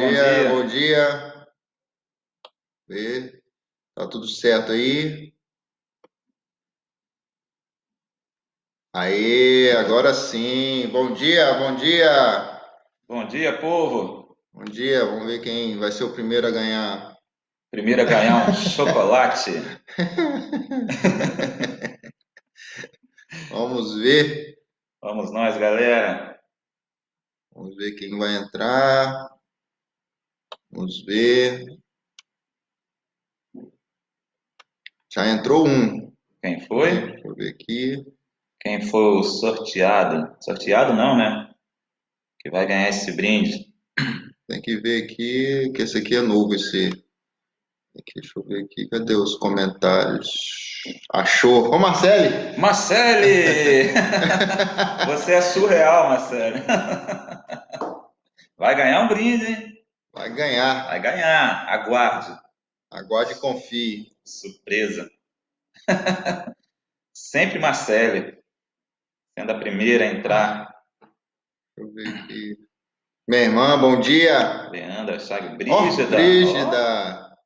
dia, dia. bom dia. Vê, tá tudo certo aí? Aí, agora sim. Bom dia, bom dia. Bom dia, povo. Bom dia, vamos ver quem vai ser o primeiro a ganhar. Primeiro a ganhar um chocolate. Vamos ver. Vamos nós, galera. Vamos ver quem vai entrar. Vamos ver. Já entrou um. Quem foi? Deixa eu ver aqui. Quem foi o sorteado? Sorteado não, né? Que vai ganhar esse brinde. Tem que ver aqui, que esse aqui é novo, esse. Aqui, deixa eu ver aqui. Cadê os comentários? Achou. Ô, Marcele! Marcele! Você é surreal, Marcele. Vai ganhar um brinde, hein? Vai ganhar. Vai ganhar. Aguarde. Aguarde e confie. Surpresa. Sempre Marcele, sendo a primeira a entrar. Deixa eu ver aqui. Minha irmã, bom dia. Leandra Chagas, Ó, Brígida. Ó, Brígida.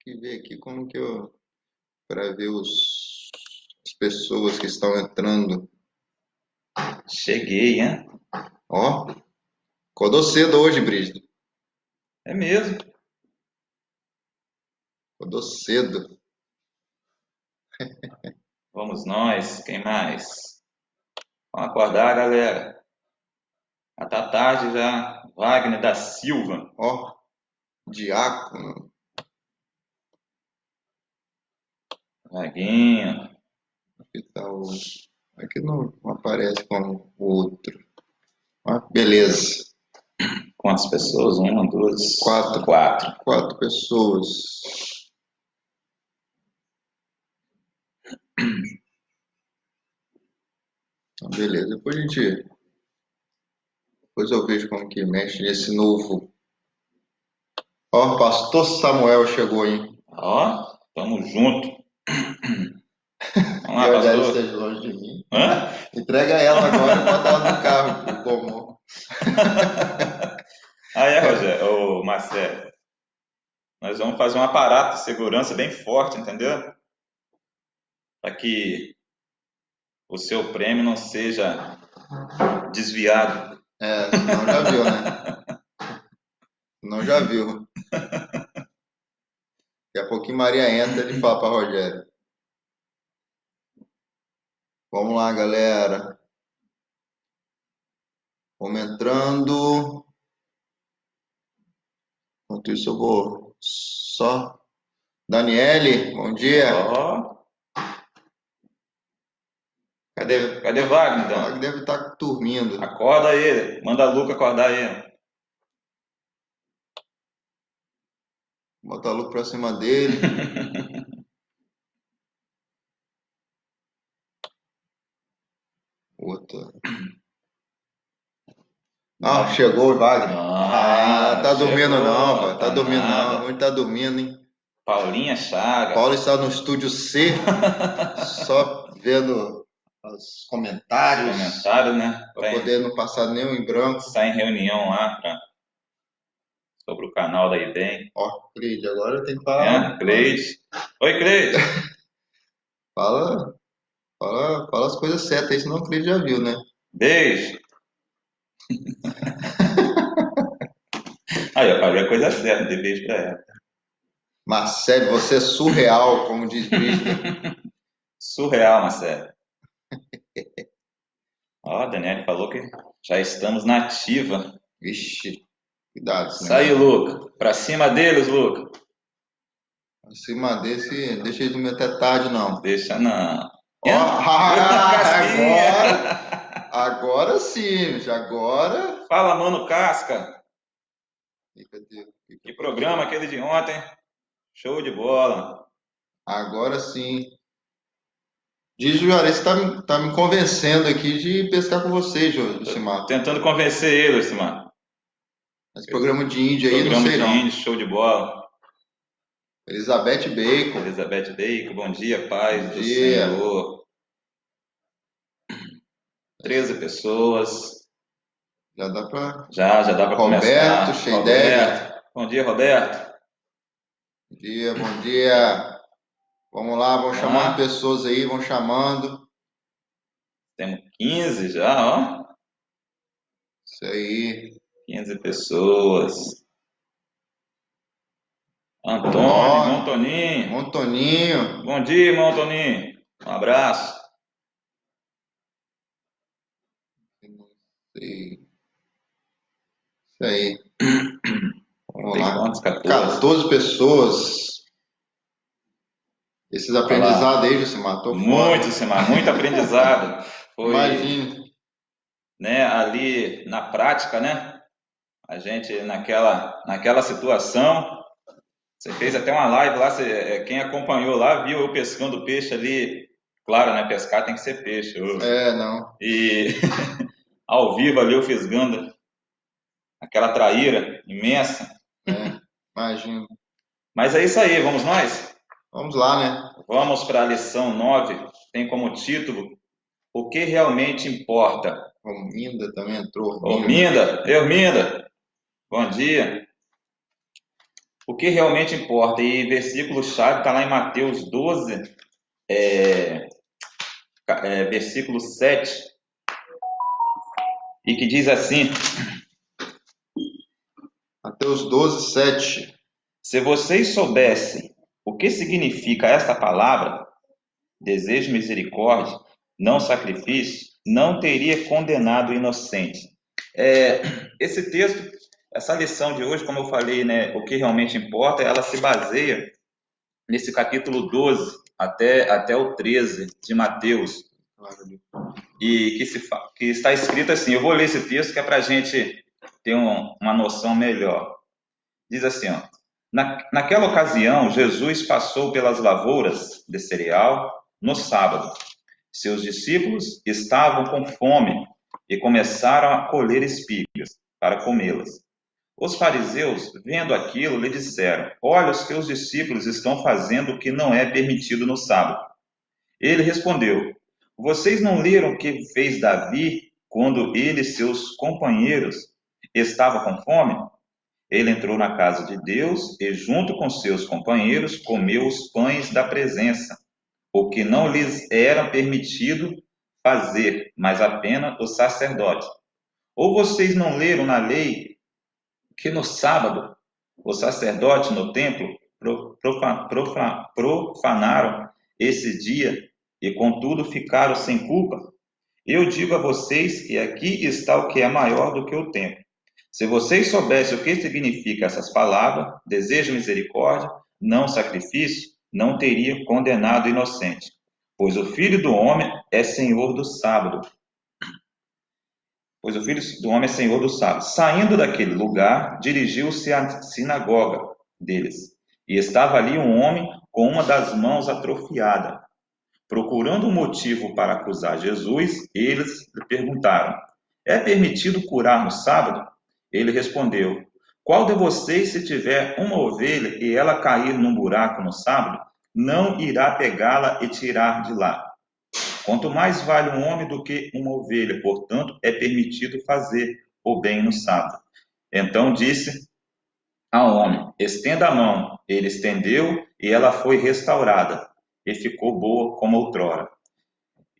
Tem que ver aqui como que eu. Para ver as pessoas que estão entrando. cheguei, hein? Ó, acordou cedo hoje, Brígida. É mesmo. Acordou cedo. Vamos nós, quem mais? Vamos acordar, galera. Já tá tarde já. Wagner da Silva. Ó, diácono. Vaguinho. Aqui tá o. Aqui não aparece como o outro. Ah, beleza. Quantas pessoas? Uma, duas, Quatro. quatro. Quatro pessoas. Então, beleza. Depois eu vejo como que mexe nesse novo. Ó, pastor Samuel chegou, hein? Ó, tamo junto. Vamos Que lá, a Rogério pastor. esteja longe de mim. Hã? Entrega ela agora e bota ela no carro, como. Ah, é, Rogério. Ô, Marcelo. Nós vamos fazer um aparato de segurança bem forte, entendeu? Para que o seu prêmio não seja desviado. É, senão já viu, né? Senão já viu. Daqui a pouquinho Maria entra e fala para Rogério. Vamos lá, galera. Vamos entrando. Enquanto isso, eu vou só. Daniele, bom dia. Ó, cadê Wagner, Fala que Dan? deve estar dormindo. Acorda ele. Manda a Luca acordar ele. Bota a luz pra cima dele. Outra. Ah, chegou o Wagner. Ah, tá dormindo não, chegou. pai. Tá Tá dormindo não. nada. Onde tá dormindo, hein? Paulinha Paulo Chagas. está no estúdio C, só vendo os comentários, Comentário, né? para poder não passar nenhum em branco. Sai em reunião lá sobre o canal da IBEM. Ó, Cleide, agora tem que É, falar. Cleide. Oi, Cleide. Fala, fala as coisas certas aí, senão o Cleide já viu, né? Beijo. Aí, eu falei a coisa certa, dei beijo pra ela. Marcelo, você é surreal, como diz Brígida. Surreal, Marcelo. Ó, a Daniela falou que já estamos na ativa. Vixe, cuidado esse Sai, negócio. Luca. Pra cima deles, Luca. Acima desse, deixa ele dormir até tarde, não. Deixa não. Ó, Eita, casquinha. agora sim, já agora. Fala, mano, casca. Cadê? Que programa aquele de ontem. Show de bola. Agora sim. Diz, Juarez, tá me convencendo aqui de pescar com você, Josimar. Tentando convencer ele, Simar. Esse programa de índio aí, não Programa sei de não. índio, show de bola. Elizabeth Bacon, Elizabeth Bacon, bom dia, paz bom do dia. Senhor. 13 pessoas. Já dá para. Já dá para Roberto, começar. Sheideg. Roberto, bom dia, Roberto. Bom dia, bom dia. Vamos lá, vão Vamos chamando lá. pessoas aí, vão chamando. Temos 15 já, ó. Isso aí. 15 pessoas. Antônio, irmão Ó, Toninho. Montoninho. Bom dia, irmão Toninho. Um abraço. Isso aí. Vamos Tem lá. quantos? 14. 14 pessoas. Esses Olha lá. aprendizados aí já se matou Muito, fora. Simar, muito aprendizado. Foi, Imagine. né, ali na prática, né? A gente naquela situação. Você fez até uma live lá, quem acompanhou lá viu eu pescando peixe ali. Claro, né? Pescar tem que ser peixe. É, não. E ao vivo ali eu fisgando aquela traíra imensa. É, imagina. Mas é isso aí, vamos nós? Vamos lá, né? Vamos para a lição 9. Tem como título O que realmente importa. Rominda também entrou, Ô, Rominda. Minda, Minda, bom dia. O que realmente importa? E versículo-chave está lá em Mateus 12, versículo 7, e que diz assim: Mateus 12, 7. Se vocês soubessem o que significa esta palavra, desejo misericórdia, não sacrifício, não teria condenado o inocente. Esse texto, essa lição de hoje, como eu falei, né, o que realmente importa, ela se baseia nesse capítulo 12 até o 13 de Mateus, e que está escrito assim, eu vou ler esse texto que é para a gente ter uma noção melhor. Diz assim, ó, naquela ocasião, Jesus passou pelas lavouras de cereal no sábado. Seus discípulos estavam com fome e começaram a colher espigas para comê-las. Os fariseus, vendo aquilo, lhe disseram: Olha, os teus discípulos estão fazendo o que não é permitido no sábado. Ele respondeu: Vocês não leram o que fez Davi quando ele e seus companheiros estavam com fome? Ele entrou na casa de Deus e, junto com seus companheiros, comeu os pães da presença, o que não lhes era permitido fazer, mas apenas os sacerdotes. Ou vocês não leram na lei que no sábado os sacerdotes no templo profanaram esse dia e, contudo, ficaram sem culpa? Eu digo a vocês que aqui está o que é maior do que o templo. Se vocês soubessem o que significa essas palavras, desejo misericórdia, não sacrifício, não teria condenado o inocente. Pois o Filho do Homem é Senhor do sábado. Pois o Filho do Homem é Senhor do sábado. Saindo daquele lugar, dirigiu-se à sinagoga deles. E estava ali um homem com uma das mãos atrofiada. Procurando um motivo para acusar Jesus, eles lhe perguntaram: É permitido curar no sábado? Ele respondeu: Qual de vocês, se tiver uma ovelha e ela cair num buraco no sábado, não irá pegá-la e tirar de lá? Quanto mais vale um homem do que uma ovelha, portanto, é permitido fazer o bem no sábado. Então disse ao homem: Estenda a mão. Ele estendeu e ela foi restaurada e ficou boa como outrora.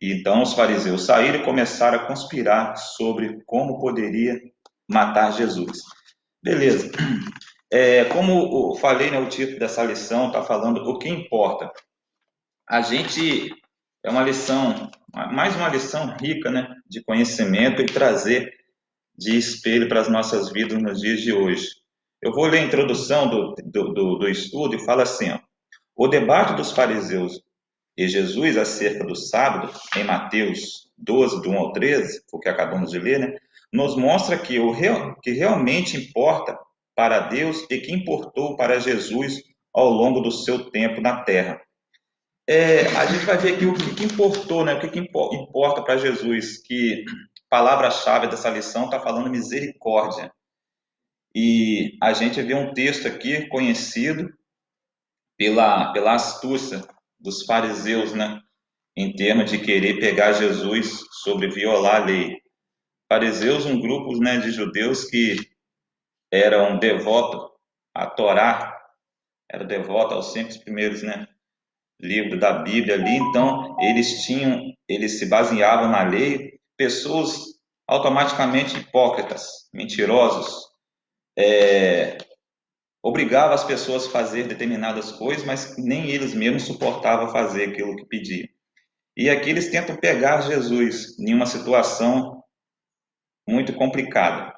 E então os fariseus saíram e começaram a conspirar sobre como poderia matar Jesus. Beleza. Como eu falei, né, o título dessa lição está falando o que importa. A gente é uma lição, mais uma lição rica, né, de conhecimento e trazer de espelho para as nossas vidas nos dias de hoje. Eu vou ler a introdução do estudo e fala assim, ó, o debate dos fariseus e Jesus acerca do sábado, em Mateus 12, do 1 ao 13, o que acabamos de ler, né, nos mostra que que realmente importa para Deus e que importou para Jesus ao longo do seu tempo na terra. A gente vai ver aqui o que importou, né, o que importa para Jesus, que a palavra-chave dessa lição está falando misericórdia. E a gente vê um texto aqui conhecido pela astúcia dos fariseus, né, em termos de querer pegar Jesus sobre violar a lei. Fariseus, um grupo, né, de judeus que eram devotos à Torá, era devoto aos 5 primeiros, né, livros da Bíblia ali. Então eles se baseavam na lei. Pessoas automaticamente hipócritas, mentirosos, obrigavam as pessoas a fazer determinadas coisas, mas nem eles mesmos suportavam fazer aquilo que pediam. E aqui eles tentam pegar Jesus em uma situação muito complicada.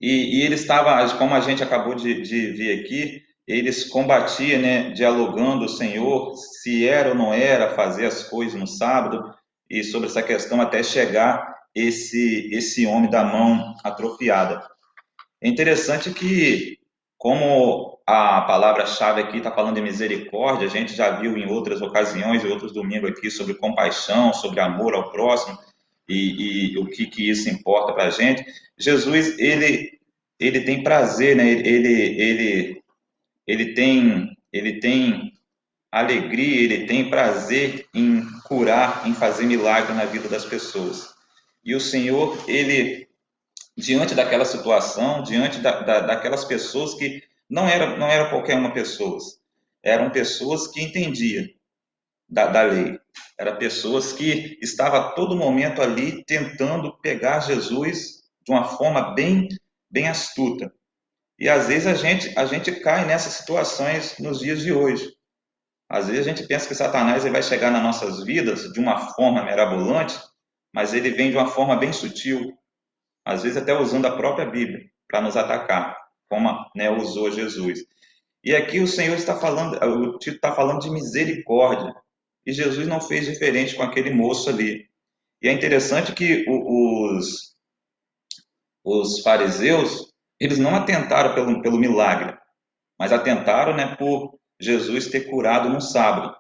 E ele estava, como a gente acabou de ver aqui, eles combatiam, né, dialogando o Senhor, se era ou não era fazer as coisas no sábado, e sobre essa questão até chegar esse homem da mão atrofiada. É interessante que, como a palavra-chave aqui está falando de misericórdia, a gente já viu em outras ocasiões, em outros domingos aqui, sobre compaixão, sobre amor ao próximo, e o que isso importa para a gente. Jesus, ele tem prazer, né? Ele tem alegria, ele tem prazer em curar, em fazer milagre na vida das pessoas. E o Senhor, ele, diante daquela situação, diante daquelas pessoas que não era qualquer uma pessoas, eram pessoas que entendiam da lei, eram pessoas que estavam a todo momento ali tentando pegar Jesus de uma forma bem astuta. E às vezes a gente cai nessas situações nos dias de hoje. Às vezes a gente pensa que Satanás ele vai chegar nas nossas vidas de uma forma mirabolante, mas ele vem de uma forma bem sutil, às vezes até usando a própria Bíblia para nos atacar, como, né, usou Jesus. E aqui o Senhor está falando, o Tito está falando de misericórdia, e Jesus não fez diferente com aquele moço ali. E é interessante que os fariseus, eles não atentaram pelo milagre, mas atentaram, né, por Jesus ter curado no sábado.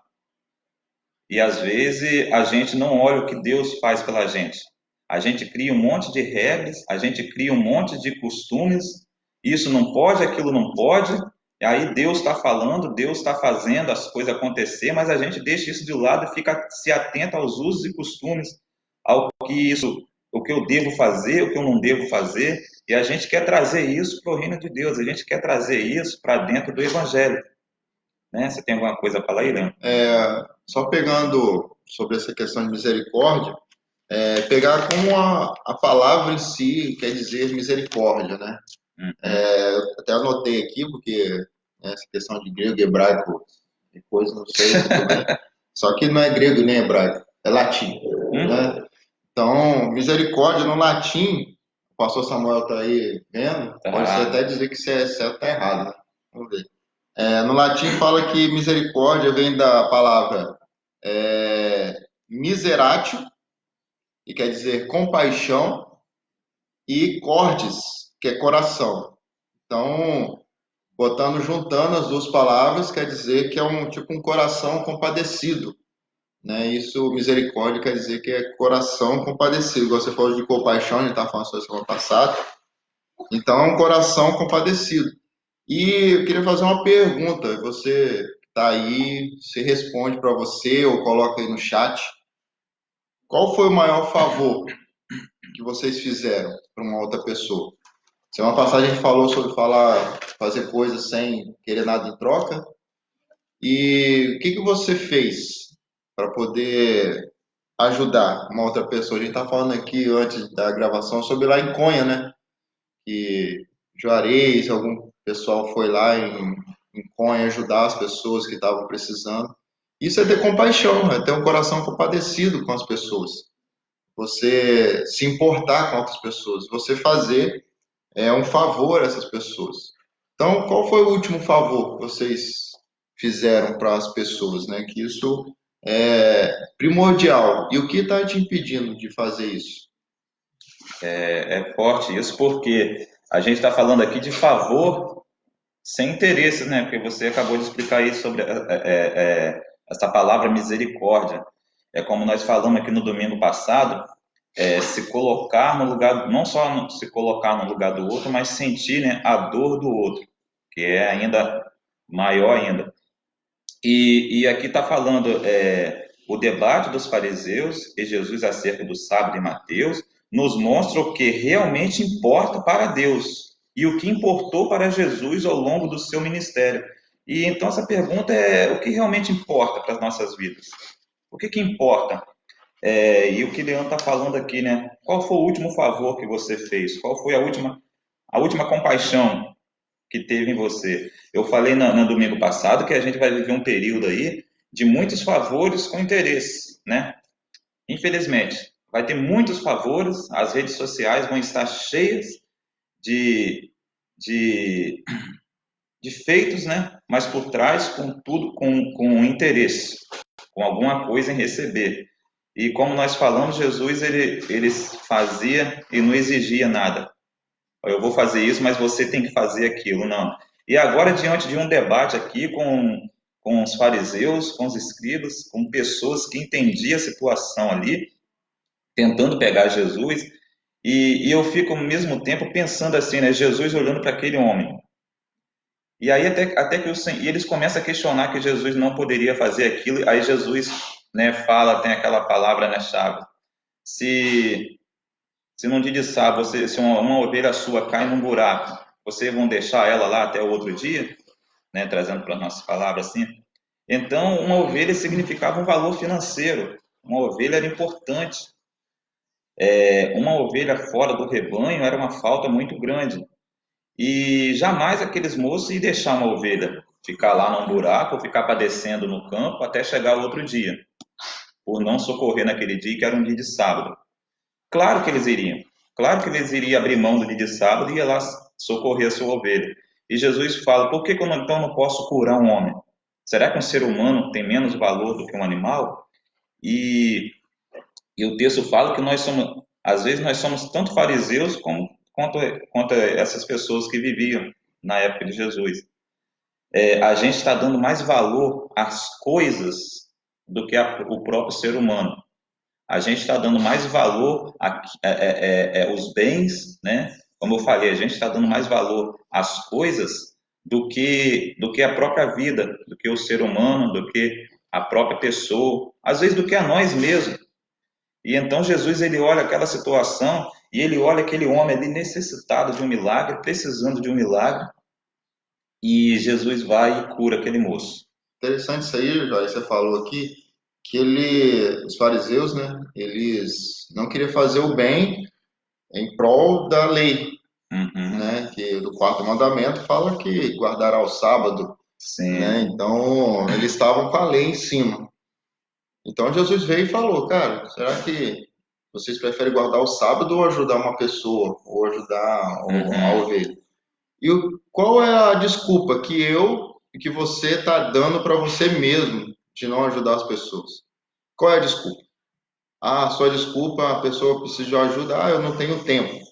E às vezes a gente não olha o que Deus faz pela gente. A gente cria um monte de regras, a gente cria um monte de costumes, isso não pode, aquilo não pode, e aí Deus está falando, Deus está fazendo as coisas acontecer, mas a gente deixa isso de lado e fica se atento aos usos e costumes, ao que isso, o que eu devo fazer, o que eu não devo fazer, e a gente quer trazer isso para o reino de Deus, a gente quer trazer isso para dentro do Evangelho, né? Você tem alguma coisa a falar aí, Leandro? Só pegando sobre essa questão de misericórdia, pegar como a palavra em si quer dizer misericórdia, né? Uhum. Até anotei aqui, porque essa questão de grego e hebraico, depois não sei muito bem. Só que não é grego nem hebraico, é latim, né? Então, misericórdia no latim, o pastor Samuel está aí vendo, pode ser Tá. até dizer que se é certo ou está errado, né? Vamos ver. No latim fala que misericórdia vem da palavra miseratio, que quer dizer compaixão, e cordis, que é coração. Então, juntando as duas palavras, quer dizer que é um coração compadecido, né? Isso, misericórdia, quer dizer que é coração compadecido. Igual você falou de compaixão, a gente estava falando sobre isso semana passada. Então, é um coração compadecido. E eu queria fazer uma pergunta. Você que está aí, se responde para você ou coloca aí no chat. Qual foi o maior favor que vocês fizeram para uma outra pessoa? Semana passada a gente falou sobre fazer coisas sem querer nada em troca. E o que você fez para poder ajudar uma outra pessoa? A gente está falando aqui antes da gravação sobre lá em Conha, né? Que Juarez, algum pessoal foi lá em Conha ajudar as pessoas que estavam precisando. Isso é ter compaixão, é ter um coração compadecido com as pessoas. Você se importar com outras pessoas, você fazer um favor a essas pessoas. Então, qual foi o último favor que vocês fizeram para as pessoas, né? Que isso é primordial. E o que está te impedindo de fazer isso? É forte isso porque a gente está falando aqui de favor sem interesses, né? Porque você acabou de explicar aí sobre essa palavra misericórdia. É como nós falamos aqui no domingo passado, se colocar no lugar, não só se colocar no lugar do outro, mas sentir, né, a dor do outro, que é ainda maior ainda. E aqui está falando o debate dos fariseus e Jesus acerca do sábado em Mateus, nos mostra o que realmente importa para Deus e o que importou para Jesus ao longo do seu ministério. E então essa pergunta é o que realmente importa para as nossas vidas? O que importa? E o que Leandro está falando aqui, né? Qual foi o último favor que você fez? Qual foi a última compaixão que teve em você? Eu falei no domingo passado que a gente vai viver um período aí de muitos favores com interesse, né? Infelizmente, vai ter muitos favores, as redes sociais vão estar cheias de, de, de feitos, né? Mas por trás, com tudo, com interesse, com alguma coisa em receber. E como nós falamos, Jesus ele fazia e não exigia nada. Eu vou fazer isso, mas você tem que fazer aquilo, não. E agora, diante de um debate aqui com os fariseus, com os escribas, com pessoas que entendiam a situação ali, tentando pegar Jesus, e eu fico ao mesmo tempo pensando assim, né? Jesus olhando para aquele homem. E aí até que e eles começam a questionar que Jesus não poderia fazer aquilo, aí Jesus, né, fala, tem aquela palavra na chave. Se, se num dia de sábado, se uma ovelha sua cai num buraco, vocês vão deixar ela lá até o outro dia? Né, trazendo para as nossas palavras assim. Então, uma ovelha significava um valor financeiro. Uma ovelha era importante. Uma ovelha fora do rebanho era uma falta muito grande. E jamais aqueles moços iam deixar uma ovelha ficar lá num buraco ou ficar padecendo no campo até chegar o outro dia, por não socorrer naquele dia, que era um dia de sábado. Claro que eles iriam. Claro que eles iriam abrir mão do dia de sábado e ir lá socorrer a sua ovelha. E Jesus fala: por que eu então não posso curar um homem? Será que um ser humano tem menos valor do que um animal? E, e o texto fala que nós somos, às vezes nós somos tanto fariseus quanto essas pessoas que viviam na época de Jesus. A gente está dando mais valor às coisas do que o próprio ser humano. A gente está dando mais valor aos bens, né? Como eu falei, a gente está dando mais valor às coisas do que a própria vida, do que o ser humano, do que a própria pessoa, às vezes do que a nós mesmos. E então Jesus ele olha aquela situação e ele olha aquele homem ali necessitado de um milagre, precisando de um milagre, e Jesus vai e cura aquele moço. Interessante isso aí, Jorge, você falou aqui, que os fariseus, né, eles não queriam fazer o bem em prol da lei, Uhum, né, que do quarto mandamento fala que guardará o sábado, né, sim, então eles estavam com a lei em cima. Então Jesus veio e falou, cara, será que vocês preferem guardar o sábado ou ajudar uma pessoa, ou ajudar a uhum, ovelha? E qual é a desculpa que eu e que você está dando para você mesmo de não ajudar as pessoas? Qual é a desculpa? Ah, sua desculpa, a pessoa precisa de ajuda. Ah, eu não tenho tempo.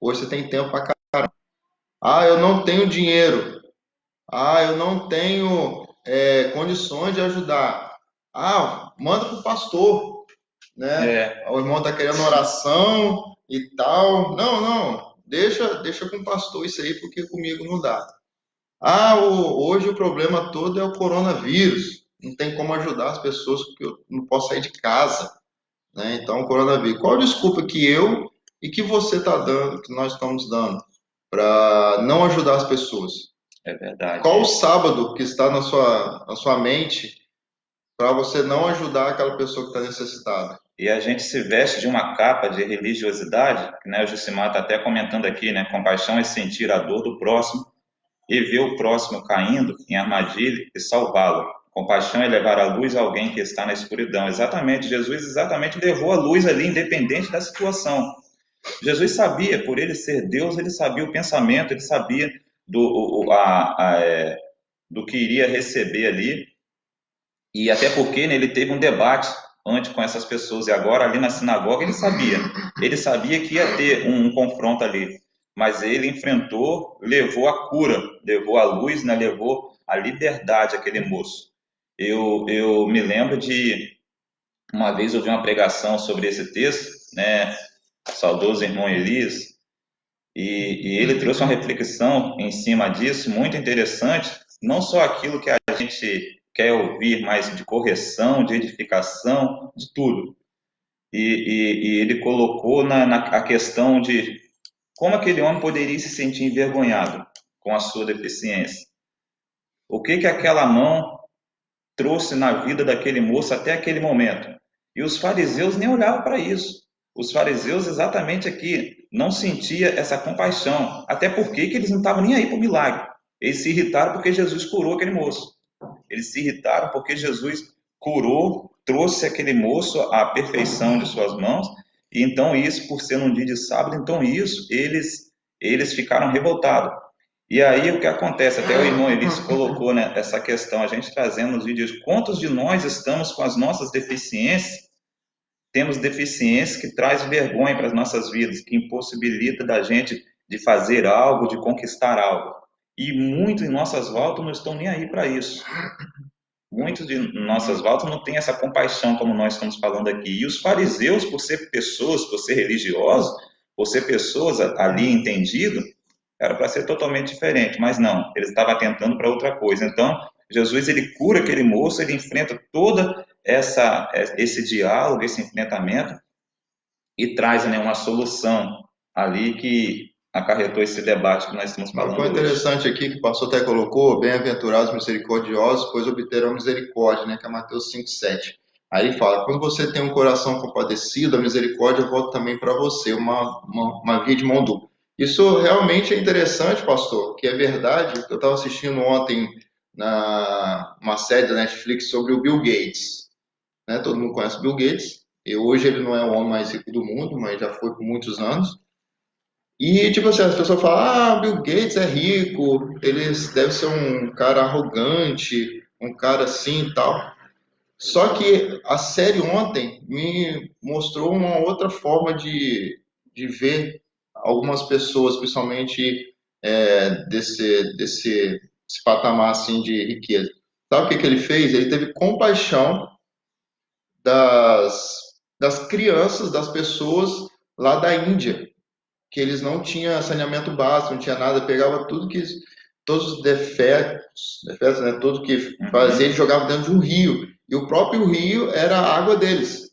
Hoje você tem tempo para cá. Ah, eu não tenho dinheiro. Ah, eu não tenho condições de ajudar. Ah, manda para o pastor, né? é, O irmão está querendo oração e tal. Não, não, deixa com o pastor isso aí, porque comigo não dá. Ah, hoje o problema todo é o coronavírus. Não tem como ajudar as pessoas porque eu não posso sair de casa, né? Então, o coronavírus. Qual a desculpa que eu e que você está dando, que nós estamos dando, para não ajudar as pessoas? é Qual o verdade. sábado que está na sua mente para você não ajudar aquela pessoa que está necessitada? E a gente se veste de uma capa de religiosidade, que, né, o Jucimar está até comentando aqui, né? Compaixão é sentir a dor do próximo e ver o próximo caindo em armadilha e salvá-lo. Compaixão é levar à luz alguém que está na escuridão. Exatamente, Jesus exatamente levou a luz ali, independente da situação. Jesus sabia, por ele ser Deus, ele sabia o pensamento, ele sabia do que iria receber ali, e até porque, né, ele teve um debate antes com essas pessoas, e agora ali na sinagoga ele sabia que ia ter um confronto ali, mas ele enfrentou, levou a cura, levou a luz, né, levou a liberdade àquele moço. Eu me lembro de uma vez eu vi uma pregação sobre esse texto, né, saudoso irmão Elias, e ele trouxe uma reflexão em cima disso muito interessante, não só aquilo que a gente quer ouvir, mas de correção, de edificação, de tudo. e ele colocou a questão de como aquele homem poderia se sentir envergonhado com a sua deficiência. O que que aquela mão trouxe na vida daquele moço até aquele momento. E os fariseus nem olhavam para isso. Os fariseus, exatamente aqui, não sentia essa compaixão. Até porque que eles não estavam nem aí para o milagre. Eles se irritaram porque Jesus curou aquele moço. Eles se irritaram porque Jesus curou, trouxe aquele moço à perfeição de suas mãos. E então isso, por ser num dia de sábado, então isso, eles ficaram revoltados. E aí o que acontece? Até o irmão Elis colocou, né, essa questão, a gente trazendo nos vídeos, quantos de nós estamos com as nossas deficiências, temos deficiências que traz vergonha para as nossas vidas, que impossibilita da gente de fazer algo, de conquistar algo. E muitos em nossas voltas não estão nem aí para isso. Muitos de nossas voltas não têm essa compaixão como nós estamos falando aqui. E os fariseus, por ser pessoas, por ser religiosos, por ser pessoas ali entendido, era para ser totalmente diferente, mas não, ele estava atentando para outra coisa. Então, Jesus ele cura aquele moço, ele enfrenta toda esse diálogo, esse enfrentamento e traz, né, uma solução ali que acarretou esse debate que nós estamos Uma falando coisa hoje. interessante aqui que o pastor até colocou, bem-aventurados misericordiosos, pois obterão misericórdia, né, que é Mateus 5:7. Aí ele fala, quando você tem um coração compadecido, a misericórdia volta também para você, uma via de mão dupla. Isso realmente é interessante, pastor, que é verdade. Eu estava assistindo ontem uma série da Netflix sobre o Bill Gates, né? Todo mundo conhece o Bill Gates, e hoje ele não é o homem mais rico do mundo, mas já foi por muitos anos. E, tipo assim, as pessoas falam, Bill Gates é rico, ele deve ser um cara arrogante, um cara assim e tal. Só que a série ontem me mostrou uma outra forma de ver algumas pessoas, principalmente desse patamar assim de riqueza. Sabe o que que ele fez? Ele teve compaixão das, das crianças, das pessoas lá da Índia, que eles não tinham saneamento básico, não tinha nada, pegava tudo que todos os defeitos, né, tudo que fazia, ele jogava dentro de um rio, e o próprio rio era a água deles,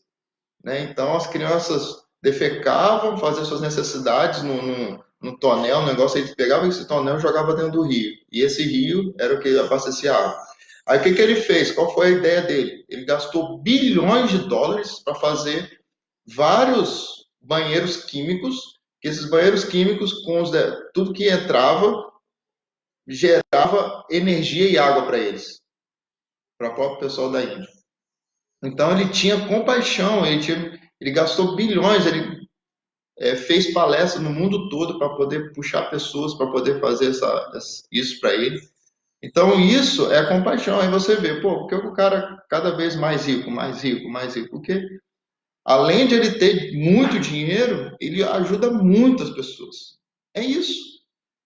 né? Então as crianças defecavam, faziam suas necessidades num tonel, um negócio, eles pegavam esse tonel e jogavam dentro do rio, e esse rio era o que abastecia a água. Aí o que que ele fez? Qual foi a ideia dele? Ele gastou bilhões de dólares para fazer vários banheiros químicos, que esses banheiros químicos, tudo que entrava, gerava energia e água para eles, para o próprio pessoal da Índia. Então ele tinha compaixão, ele gastou bilhões, ele fez palestra no mundo todo para poder puxar pessoas, para poder fazer isso para ele. Então isso é compaixão. Aí você vê, pô, porque o cara cada vez mais rico, mais rico, mais rico, porque além de ele ter muito dinheiro, ele ajuda muitas pessoas. É isso.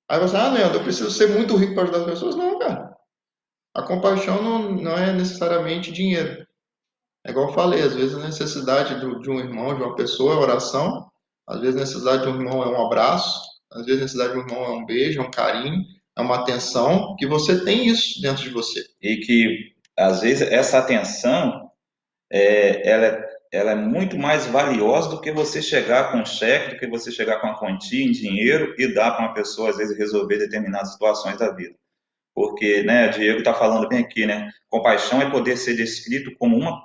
Aí você, Leandro, eu preciso ser muito rico para ajudar as pessoas? Não, cara. A compaixão não é necessariamente dinheiro. É igual eu falei, às vezes a necessidade de um irmão, de uma pessoa é oração, às vezes a necessidade de um irmão é um abraço, às vezes a necessidade de um irmão é um beijo, é um carinho, é uma atenção, que você tem isso dentro de você. E que, às vezes, essa atenção, ela é muito mais valiosa do que você chegar com um cheque, do que você chegar com uma quantia em dinheiro e dar para uma pessoa, às vezes, resolver determinadas situações da vida. Porque, né, o Diego está falando bem aqui, né? Compaixão é poder ser descrito como uma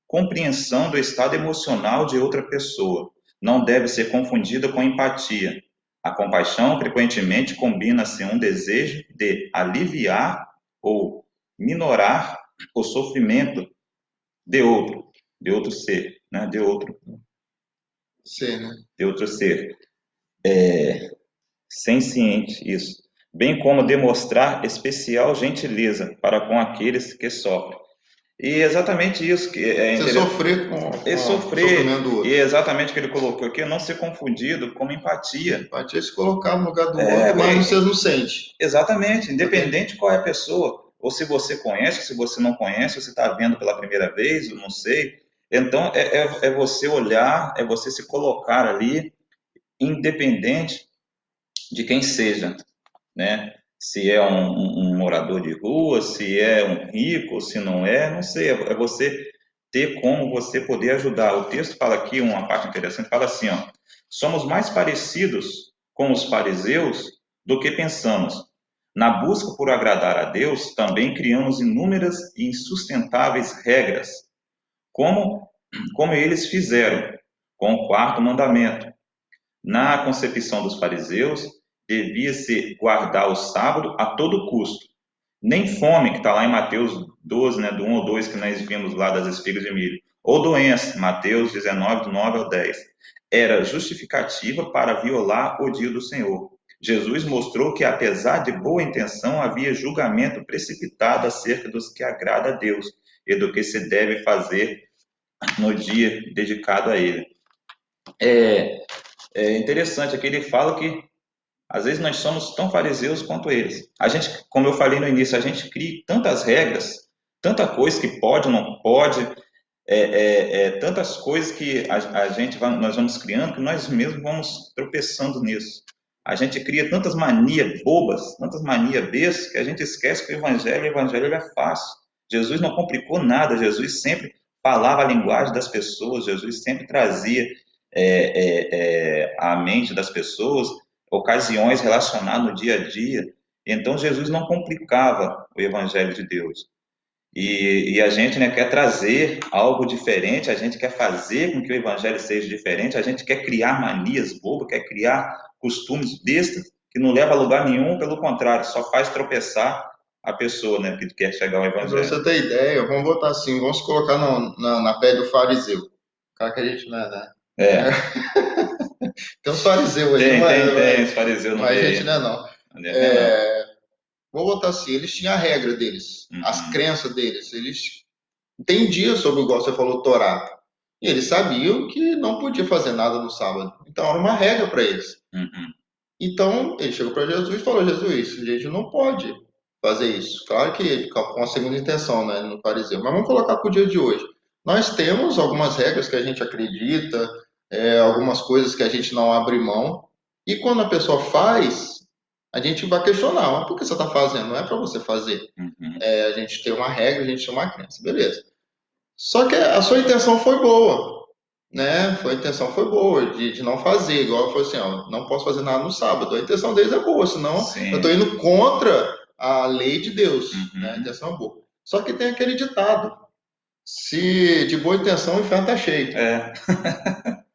compreensão do estado emocional de outra pessoa. Não deve ser confundida com empatia. A compaixão frequentemente combina-se um desejo de aliviar ou minorar o sofrimento de outro ser, né? Ser, né? De outro ser. Senciente, isso. Bem como demonstrar especial gentileza para com aqueles que sofrem. E exatamente isso que é Você interessante. sofrer E com o sofrimento do sofrer, e outro. é exatamente o que ele colocou aqui, não ser confundido como empatia. Empatia é se colocar no lugar do outro, mas você não sente. Exatamente, Entende? independente qual é a pessoa, ou se você conhece, ou se você não conhece, ou se está vendo pela primeira vez, eu não sei. Então, é você olhar, é você se colocar ali, independente de quem seja, né? Se é um morador de rua, se é um rico, se não é, não sei. É você ter como você poder ajudar. O texto fala aqui, uma parte interessante, fala assim, ó, somos mais parecidos com os fariseus do que pensamos. Na busca por agradar a Deus, também criamos inúmeras e insustentáveis regras, como eles fizeram com o quarto mandamento. Na concepção dos fariseus, devia-se guardar o sábado a todo custo. Nem fome, que está lá em Mateus 12, né, do 1 ao 2, que nós vimos lá das espigas de milho, ou doença, Mateus 19, do 9 ao 10, era justificativa para violar o dia do Senhor. Jesus mostrou que, apesar de boa intenção, havia julgamento precipitado acerca dos que agrada a Deus e do que se deve fazer no dia dedicado a Ele. É interessante, aqui ele fala que às vezes nós somos tão fariseus quanto eles. A gente, como eu falei no início, a gente cria tantas regras, tanta coisa que pode ou não pode, tantas coisas que nós vamos criando que nós mesmos vamos tropeçando nisso. A gente cria tantas manias bobas, tantas manias bestas, que a gente esquece que o evangelho é fácil. Jesus não complicou nada, Jesus sempre falava a linguagem das pessoas, Jesus sempre trazia à mente das pessoas ocasiões relacionadas no dia a dia. Então Jesus não complicava o evangelho de Deus. E a gente, né, quer trazer algo diferente, a gente quer fazer com que o evangelho seja diferente, a gente quer criar manias bobas, quer criar costumes bestas que não levam a lugar nenhum, pelo contrário, só faz tropeçar a pessoa, né, que quer chegar ao Para evangelho. você ter ideia, vamos botar assim, vamos colocar na pele do fariseu. O cara que a gente não é, né? Tem uns fariseus aí, Tem, os fariseus no mas a gente meio. não é não. Não é não. Vou botar assim, eles tinham a regra deles, as Uhum, crenças deles, eles entendiam sobre, igual você falou, Torá. E eles sabiam que não podia fazer nada no sábado. Então era uma regra para eles. uhum, Então ele chegou para Jesus e falou: Jesus, a gente não pode fazer isso. Claro que com a segunda intenção, né, no fariseu. Mas vamos colocar para o dia de hoje. Nós temos algumas regras que a gente acredita, algumas coisas que a gente não abre mão. E quando a pessoa faz, a gente vai questionar: mas por que você está fazendo? Não é para você fazer. uhum. A gente tem uma regra, a gente tem uma crença. Beleza. Só que a sua intenção foi boa, né? A intenção foi boa de não fazer, igual foi assim, ó, não posso fazer nada no sábado. A intenção deles é boa, senão eu estou Sim. indo contra a lei de Deus, né? A Uhum. intenção é boa. Só que tem aquele ditado: se de boa intenção o inferno está cheio, É.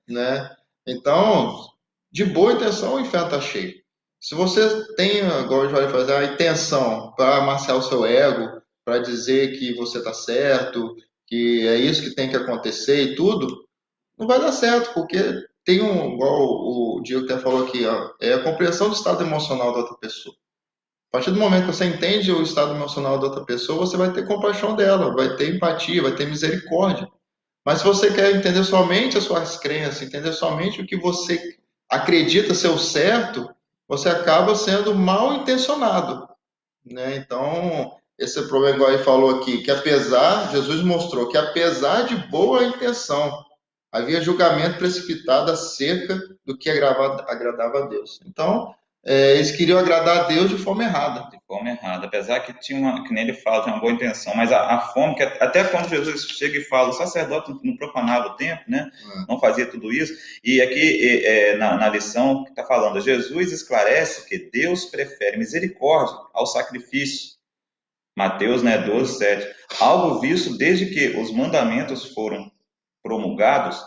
né? Então, de boa intenção o inferno está cheio. Se você tem, igual eu já falei, fazer a intenção para amaciar o seu ego, para dizer que você está certo, que é isso que tem que acontecer e tudo, não vai dar certo, porque tem igual o Diego até falou aqui, ó, é a compreensão do estado emocional da outra pessoa. A partir do momento que você entende o estado emocional da outra pessoa, você vai ter compaixão dela, vai ter empatia, vai ter misericórdia. Mas se você quer entender somente as suas crenças, entender somente o que você acredita ser o certo, você acaba sendo mal intencionado, né? Então, esse problema, igual ele falou aqui, que apesar, Jesus mostrou que apesar de boa intenção, havia julgamento precipitado acerca do que agradava a Deus. Então, eles queriam agradar a Deus de forma errada. De forma errada, apesar que tinha que nem ele fala, tinha uma boa intenção, mas a fome, que até quando Jesus chega e fala, o sacerdote não profanava o templo, né? Não fazia tudo isso, e aqui na lição que está falando, Jesus esclarece que Deus prefere misericórdia ao sacrifício. Mateus, né, 12, 7. Algo visto desde que os mandamentos foram promulgados,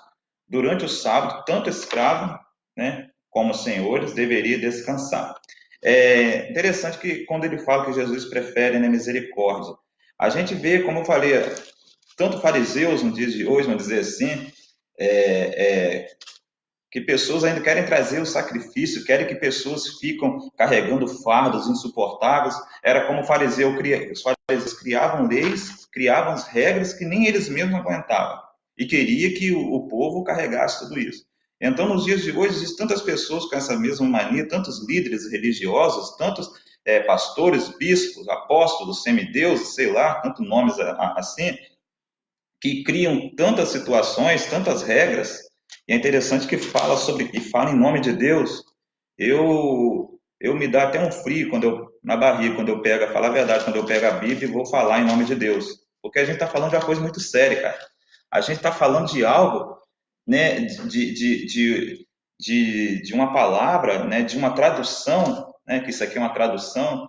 durante o sábado, tanto escravo, né, como senhores deveriam descansar. É interessante que quando ele fala que Jesus prefere, né, misericórdia, a gente vê, como eu falei, tanto fariseus nos dias de hoje, vamos dizer assim, que pessoas ainda querem trazer o sacrifício, querem que pessoas ficam carregando fardos insuportáveis. Era como os fariseus criavam leis, criavam as regras que nem eles mesmos aguentavam. E queria que o povo carregasse tudo isso. Então, nos dias de hoje, existem tantas pessoas com essa mesma mania, tantos líderes religiosos, tantos pastores, bispos, apóstolos, semideuses, sei lá, tantos nomes assim, que criam tantas situações, tantas regras, e é interessante que fala em nome de Deus. Eu me dá até um frio na barriga quando eu pego, a falar a verdade, quando eu pego a Bíblia e vou falar em nome de Deus, porque a gente está falando de uma coisa muito séria, cara. A gente está falando de algo, né, de uma palavra, né, de uma tradução, né, que isso aqui é uma tradução,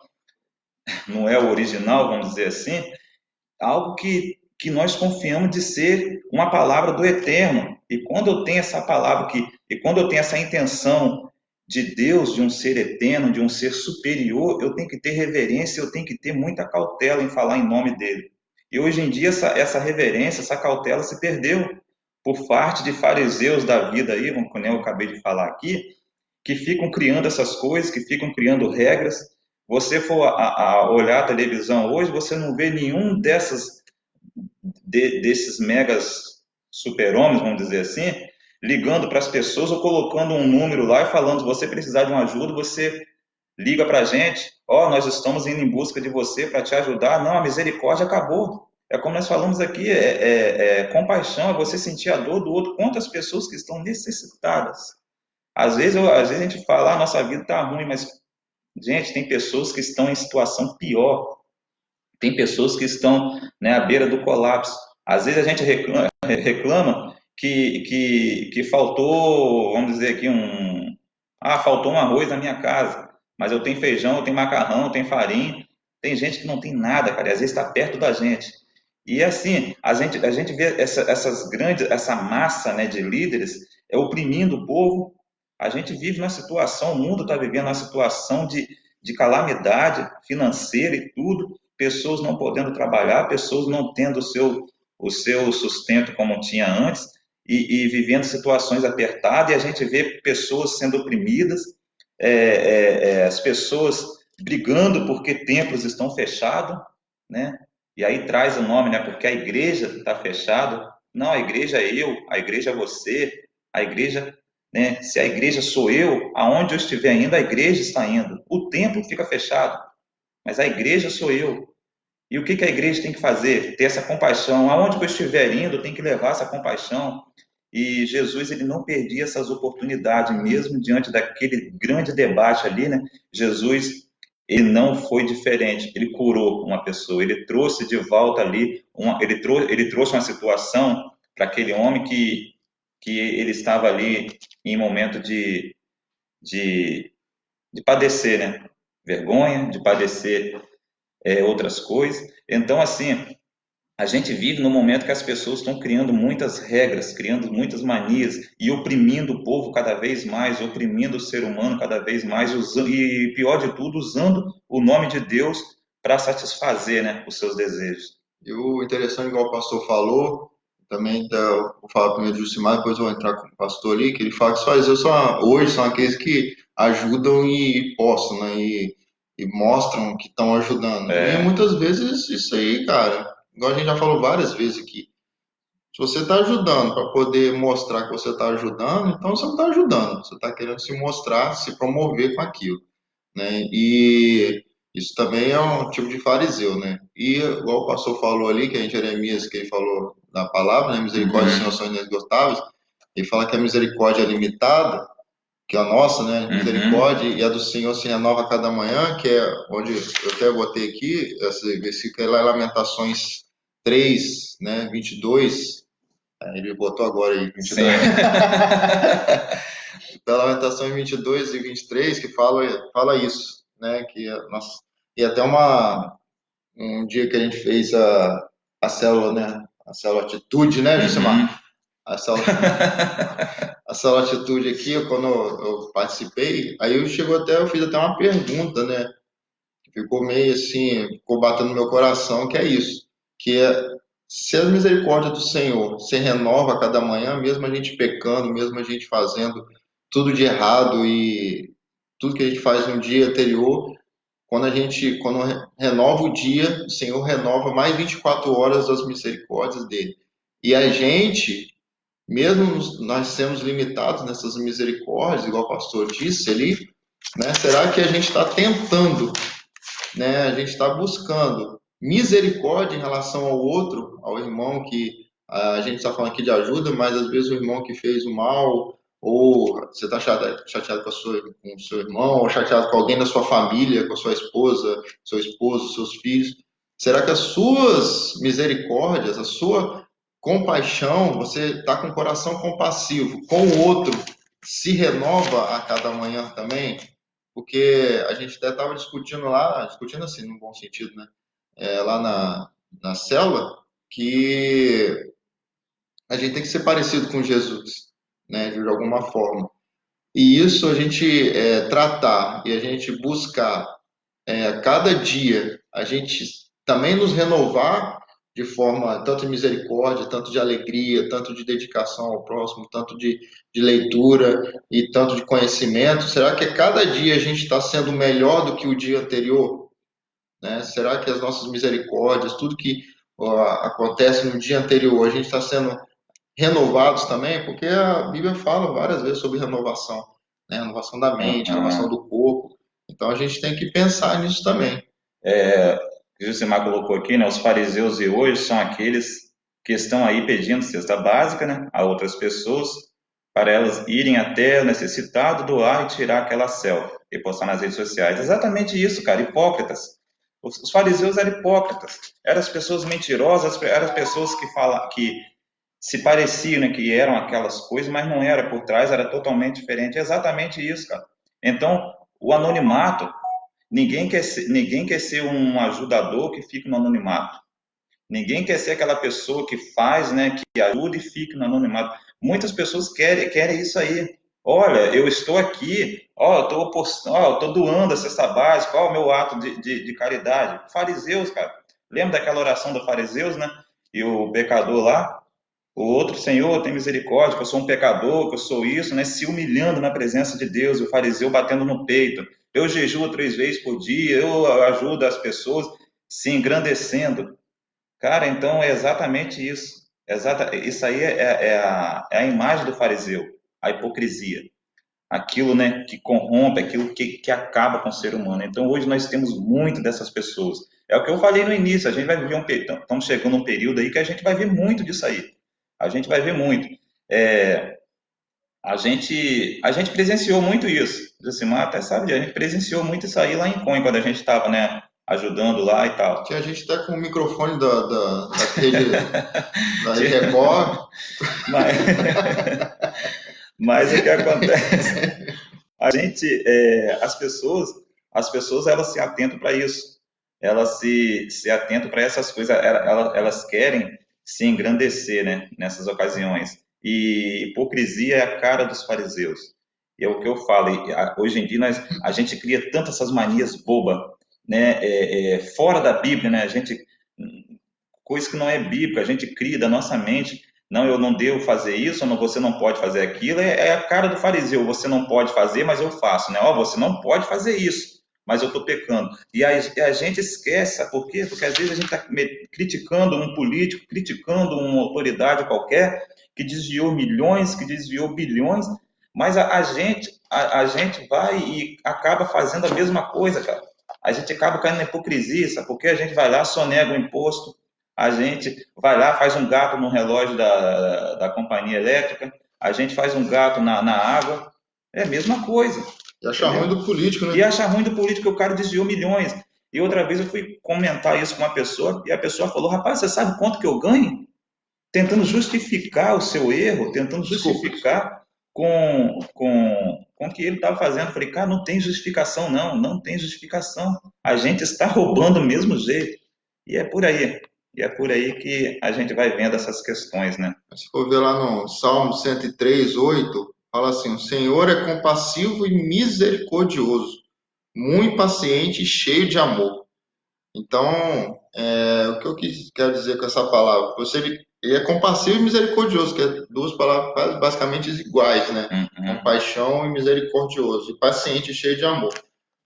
não é o original, vamos dizer assim, algo que nós confiamos de ser uma palavra do Eterno. E quando eu tenho essa palavra e quando eu tenho essa intenção de Deus, de um ser eterno, de um ser superior, eu tenho que ter reverência, eu tenho que ter muita cautela em falar em nome dele. E hoje em dia essa reverência, essa cautela se perdeu por parte de fariseus da vida aí, como eu acabei de falar aqui, que ficam criando essas coisas, que ficam criando regras. Você for a olhar a televisão hoje, você não vê nenhum desses megas super-homens, vamos dizer assim, ligando para as pessoas ou colocando um número lá e falando: se você precisar de uma ajuda, você liga para a gente, ó, nós estamos indo em busca de você para te ajudar. Não, a misericórdia acabou. É como nós falamos aqui, compaixão, é você sentir a dor do outro. Quantas pessoas que estão necessitadas? Às vezes a gente fala, a nossa vida está ruim, mas, gente, tem pessoas que estão em situação pior. Tem pessoas que estão, né, à beira do colapso. Às vezes a gente reclama que faltou, vamos dizer aqui, faltou um arroz na minha casa, mas eu tenho feijão, eu tenho macarrão, eu tenho farinha. Tem gente que não tem nada, cara, e às vezes está perto da gente. E assim, a gente vê essas grandes, essa massa, né, de líderes oprimindo o povo. A gente vive uma situação, o mundo está vivendo uma situação de calamidade financeira e tudo, pessoas não podendo trabalhar, pessoas não tendo o seu sustento como tinha antes, e vivendo situações apertadas, e a gente vê pessoas sendo oprimidas, as pessoas brigando porque templos estão fechados, né? E aí traz o nome, né? Porque a igreja está fechada. Não, a igreja é eu, a igreja é você, a igreja, né? Se a igreja sou eu, aonde eu estiver indo, a igreja está indo. O templo fica fechado, mas a igreja sou eu. E o que que a igreja tem que fazer? Ter essa compaixão. Aonde que eu estiver indo, tem que levar essa compaixão. E Jesus, ele não perdia essas oportunidades, mesmo diante daquele grande debate ali, né? Jesus, ele não foi diferente. Ele curou uma pessoa, ele trouxe de volta ali, ele trouxe uma situação para aquele homem que ele estava ali em momento de, de padecer, né? Vergonha, de padecer outras coisas. Então, assim, a gente vive num momento que as pessoas estão criando muitas regras, criando muitas manias e oprimindo o povo cada vez mais, oprimindo o ser humano cada vez mais, e pior de tudo, usando o nome de Deus para satisfazer, né, os seus desejos. E o interessante, igual o pastor falou, também vou falar primeiro do Jusimar, depois eu vou entrar com o pastor ali, que ele fala que os fariseus hoje são aqueles que ajudam e postam, né? E mostram que estão ajudando. E É, muitas vezes isso aí, cara, igual a gente já falou várias vezes aqui, se você está ajudando para poder mostrar que você está ajudando, então você não está ajudando, você está querendo se mostrar, se promover com aquilo, né? E isso também é um tipo de fariseu, né? E igual o pastor falou ali, que é em Jeremias, que ele falou da palavra, né? Misericórdia do Senhor uhum, são inesgotáveis. Ele fala que a misericórdia é limitada, que é a nossa, né? uhum, Misericórdia e a do Senhor se renova a cada manhã, que é onde eu até botei aqui, esse versículo é lá em Lamentações 3, né? 22. Ele botou agora aí, 22. sim, Da Lamentações 22 e 23, que fala isso, né? Que nós, e até um dia que a gente fez a célula, né? A célula atitude, né, uhum, Josimar? A célula, a célula atitude aqui, quando eu participei, aí eu fiz até uma pergunta, né? Ficou meio assim, ficou batendo no meu coração, que é isso, que é se a misericórdia do Senhor se renova a cada manhã, mesmo a gente pecando, mesmo a gente fazendo tudo de errado e tudo que a gente faz no dia anterior, quando renova o dia, o Senhor renova mais 24 horas das misericórdias dele. E a gente, mesmo nós sermos limitados nessas misericórdias, igual o pastor disse ali, né? Será que a gente está tentando, né? A gente está buscando misericórdia em relação ao outro, ao irmão que a gente está falando aqui de ajuda, mas às vezes o irmão que fez o mal, ou você está chateado com o seu irmão, ou chateado com alguém da sua família, com a sua esposa, seu esposo, seus filhos. Será que as suas misericórdias, a sua compaixão, você está com o coração compassivo. Com o outro, se renova a cada manhã também, porque a gente até estava discutindo lá, discutindo assim, no bom sentido, né? Lá na célula, que a gente tem que ser parecido com Jesus, né? De alguma forma. E isso a gente tratar e a gente buscar cada dia, a gente também nos renovar de forma tanto de misericórdia, tanto de alegria, tanto de dedicação ao próximo, tanto de leitura e tanto de conhecimento. Será que a cada dia a gente está sendo melhor do que o dia anterior? Né? Será que as nossas misericórdias, tudo que acontece no dia anterior, a gente está sendo renovados também? Porque a Bíblia fala várias vezes sobre renovação, né? Renovação da mente, renovação Aham. do corpo. Então a gente tem que pensar nisso também. O Josimar colocou aqui, né? Os fariseus de hoje são aqueles que estão aí pedindo cesta básica, né? A outras pessoas, para elas irem até o necessitado, doar e tirar aquela selfie e postar nas redes sociais. Exatamente isso, cara, hipócritas. Os fariseus eram hipócritas, eram as pessoas mentirosas, eram as pessoas que se pareciam, né, que eram aquelas coisas, mas não era por trás, era totalmente diferente. É exatamente isso, cara. Então, o anonimato, ninguém quer ser um ajudador que fica no anonimato. Ninguém quer ser aquela pessoa que faz, né, que ajuda e fica no anonimato. Muitas pessoas querem isso aí. Olha, eu estou aqui, ó, eu estou doando a cesta básica, ó, o meu ato de caridade. Fariseus, cara. Lembra daquela oração dos fariseus, né? E o pecador lá, o outro, Senhor, tem misericórdia, que eu sou um pecador, que eu sou isso, né? Se humilhando na presença de Deus, o fariseu batendo no peito. Eu jejuo 3 vezes por dia, eu ajudo as pessoas, se engrandecendo. Cara, então é exatamente isso. Isso aí é a imagem do fariseu, a hipocrisia. Aquilo, né, que corrompe, aquilo que acaba com o ser humano. Então hoje nós temos muito dessas pessoas. É o que eu falei no início, a gente vai viver estamos chegando um período aí que a gente vai ver muito disso aí. A gente vai ver muito. É, a gente presenciou muito isso. O Josimar até sabe, a gente presenciou muito isso aí lá em Conha, quando a gente estava, né, ajudando lá e tal. Que a gente está com o microfone da rede Record. Mas, mas o que acontece? As pessoas elas se atentam para isso. Elas se atentam para essas coisas. Elas querem se engrandecer, né, nessas ocasiões. E hipocrisia é a cara dos fariseus. E é o que eu falo. Hoje em dia a gente cria tantas essas manias bobas, né, fora da Bíblia, né? A gente coisa que não é bíblica, a gente cria da nossa mente. Não, eu não devo fazer isso, não, você não pode fazer aquilo. É a cara do fariseu. Você não pode fazer, mas eu faço, né? Ó, você não pode fazer isso, mas eu estou pecando. E a gente esquece, sabe por quê? Porque às vezes a gente está criticando um político, criticando uma autoridade qualquer que desviou milhões, que desviou bilhões, mas a gente vai e acaba fazendo a mesma coisa, cara. A gente acaba caindo na hipocrisia, sabe? Porque a gente vai lá, sonega o imposto, a gente vai lá, faz um gato no relógio da companhia elétrica, a gente faz um gato na água, é a mesma coisa, E achar ruim entendeu? do político, E né? acha ruim do político que o cara desviou milhões. E outra vez eu fui comentar isso com uma pessoa e a pessoa falou: rapaz, você sabe quanto que eu ganho? Tentando justificar o seu erro, tentando Desculpa. justificar com o que ele estava fazendo. Eu falei, cara, não tem justificação, não, não tem justificação. A gente está roubando do mesmo jeito. E é por aí. E é por aí que a gente vai vendo essas questões, né? Se for ver lá no Salmo 103:8, fala assim: O Senhor é compassivo e misericordioso, muito paciente e cheio de amor. Então, o que eu quero dizer com essa palavra? Ele é compassivo e misericordioso, que é duas palavras basicamente iguais, né? Uhum. Compaixão e misericordioso, e paciente e cheio de amor.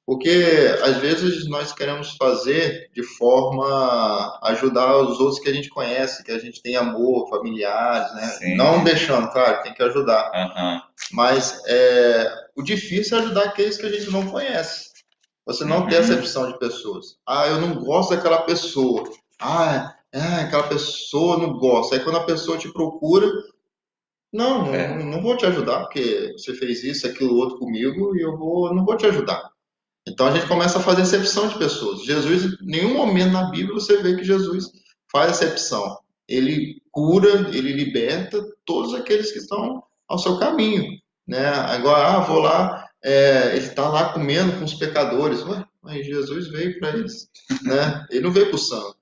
Porque às vezes nós queremos fazer de forma a ajudar os outros que a gente conhece, que a gente tem amor, familiares, né? Não Sim. deixando, claro, tem que ajudar. Aham. Mas o difícil é ajudar aqueles que a gente não conhece. Você não tem Uhum. acepção de pessoas. Ah, eu não gosto daquela pessoa. Aquela pessoa eu não gosta. Aí quando a pessoa te procura, não, É. não vou te ajudar, porque você fez isso, aquilo, outro comigo, e não vou te ajudar. Então a gente começa a fazer acepção de pessoas. Jesus, em nenhum momento na Bíblia você vê que Jesus faz acepção. Ele cura, ele liberta todos aqueles que estão ao seu caminho, né? Agora, vou lá, ele está lá comendo com os pecadores. Ué, mas Jesus veio para eles, né? Ele não veio para o santo,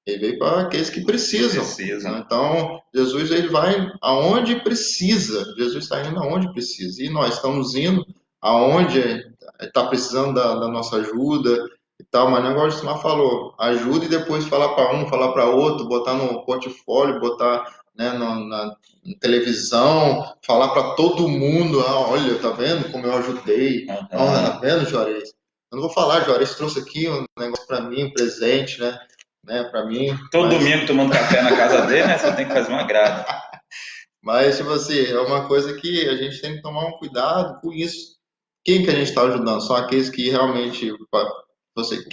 ele veio para aqueles que precisam, né? Precisa. Então, Jesus ele vai aonde precisa. Jesus está indo aonde precisa. E nós estamos indo aonde está precisando da nossa ajuda e tal. Mas o negócio que você falou, ajuda e depois falar para um, falar para outro, botar no portfólio, botar, né, na televisão, falar para todo mundo, olha, tá vendo como eu ajudei? Tá Aham. vendo, Juarez? Eu não vou falar, Juarez trouxe aqui um negócio para mim, um presente, né, para mim, Todo domingo tomando café na casa dele, né? Você tem que fazer um agrado. mas tipo assim, é uma coisa que a gente tem que tomar um cuidado com isso. Quem que a gente está ajudando? São aqueles que realmente você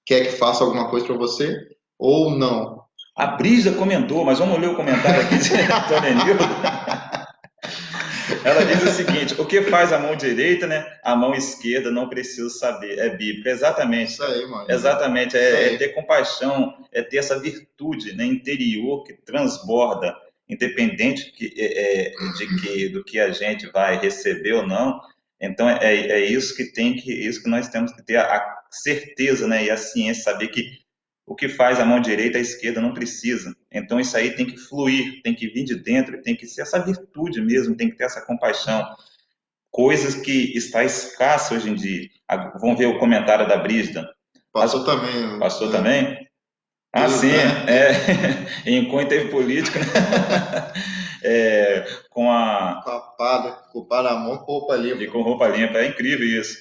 quer que faça alguma coisa para você ou não? A Brisa comentou, mas vamos ler o comentário aqui de Dona Enilda. Ela diz o seguinte: o que faz a mão direita, né? A mão esquerda não precisa saber. É bíblico. Exatamente, Isso cara. aí, mano. Exatamente. Isso É aí. ter compaixão, é ter essa virtude, né, interior que transborda, independente do que a gente vai receber ou não. Então é isso que isso que nós temos que ter a certeza, né, e a ciência, saber que o que faz a mão direita, a esquerda não precisa. Então isso aí tem que fluir, tem que vir de dentro, tem que ser essa virtude mesmo, tem que ter essa compaixão. Coisas que está escassa hoje em dia. Vamos ver o comentário da Brígida. As, Passou também, Pastor também? Ah, tudo, sim, né? Enquanto teve política, né? Com a Com a mão, com roupa de limpa, com roupa limpa, é incrível isso.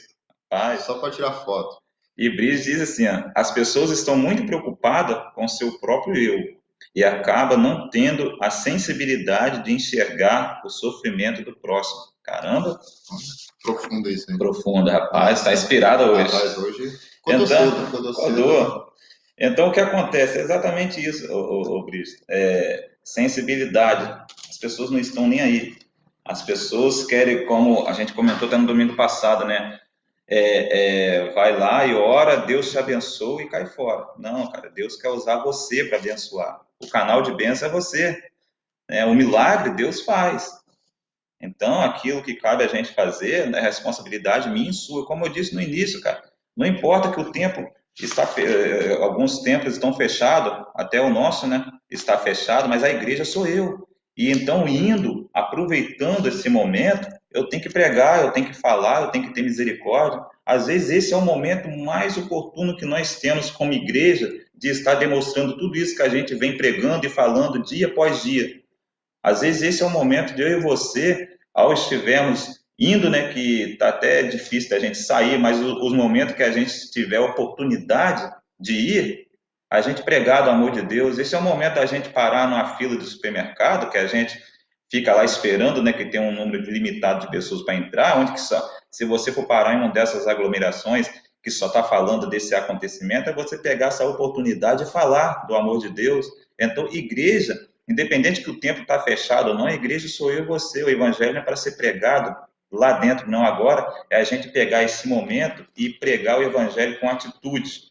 Rapaz. só para tirar foto. E Brice diz assim, ó, as pessoas estão muito preocupadas com seu próprio eu e acaba não tendo a sensibilidade de enxergar o sofrimento do próximo. Caramba, Profundo isso, hein? profunda, rapaz, está Nossa, inspirada hoje. rapaz, hoje Então, acordou cedo. Codô. Então, o que acontece? É exatamente isso, ô Brice. Sensibilidade. As pessoas não estão nem aí. As pessoas querem, como a gente comentou até no domingo passado, né? Vai lá e ora, Deus te abençoa e cai fora. Não, cara, Deus quer usar você para abençoar. O canal de bênção é você, né? O milagre Deus faz. Então, aquilo que cabe a gente fazer é responsabilidade minha e sua. Como eu disse no início, cara, não importa que o tempo alguns templos estão fechados, até o nosso, né, está fechado, mas a igreja sou eu. E então, indo, aproveitando esse momento, eu tenho que pregar, eu tenho que falar, eu tenho que ter misericórdia. Às vezes, esse é o momento mais oportuno que nós temos como igreja de estar demonstrando tudo isso que a gente vem pregando e falando dia após dia. Às vezes esse é o momento de eu e você, ao estivermos indo, né, que está até difícil da gente sair, mas os momentos que a gente tiver oportunidade de ir, a gente pregar do amor de Deus. Esse é o momento da gente parar numa fila de supermercado, que a gente fica lá esperando, né, que tem um número limitado de pessoas para entrar, onde que só, se você for parar em uma dessas aglomerações que só está falando desse acontecimento, é você pegar essa oportunidade e falar do amor de Deus. Então, igreja, independente que o templo está fechado ou não, a igreja sou eu e você. O evangelho é para ser pregado lá dentro, não agora. É a gente pegar esse momento e pregar o evangelho com atitude,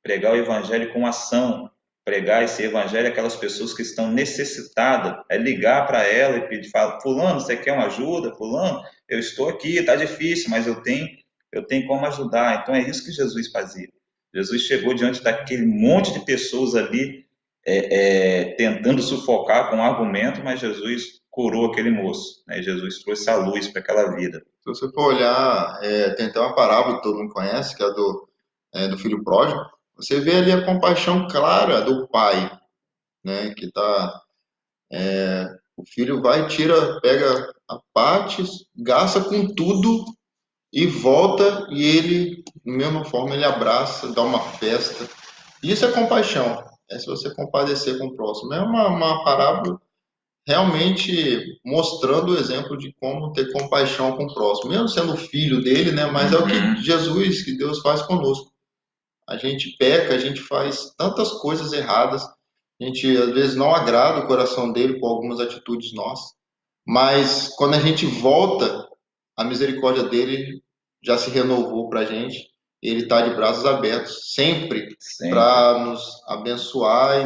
pregar o evangelho com ação, pregar esse evangelho àquelas pessoas que estão necessitadas. É ligar para ela e pedir, falar, fulano, você quer uma ajuda? Fulano, eu estou aqui, está difícil, mas eu tenho como ajudar. Então é isso que Jesus fazia. Jesus chegou diante daquele monte de pessoas ali tentando sufocar com argumento, mas Jesus curou aquele moço, né? Jesus trouxe a luz para aquela vida. Se você for olhar, tem até uma parábola que todo mundo conhece, que é do filho pródigo. Você vê ali a compaixão clara do pai, né? Que tá, o filho vai, tira, pega a parte, gasta com tudo e volta e ele, da mesma forma, ele abraça, dá uma festa. Isso é compaixão. É se você compadecer com o próximo. É uma parábola realmente mostrando o exemplo de como ter compaixão com o próximo, mesmo sendo filho dele, né? Mas é o que Uhum. Jesus, que Deus faz conosco. A gente peca, a gente faz tantas coisas erradas, a gente às vezes não agrada o coração dele com algumas atitudes nossas, mas quando a gente volta, a misericórdia dele já se renovou para a gente. Ele está de braços abertos sempre Sempre. para nos abençoar e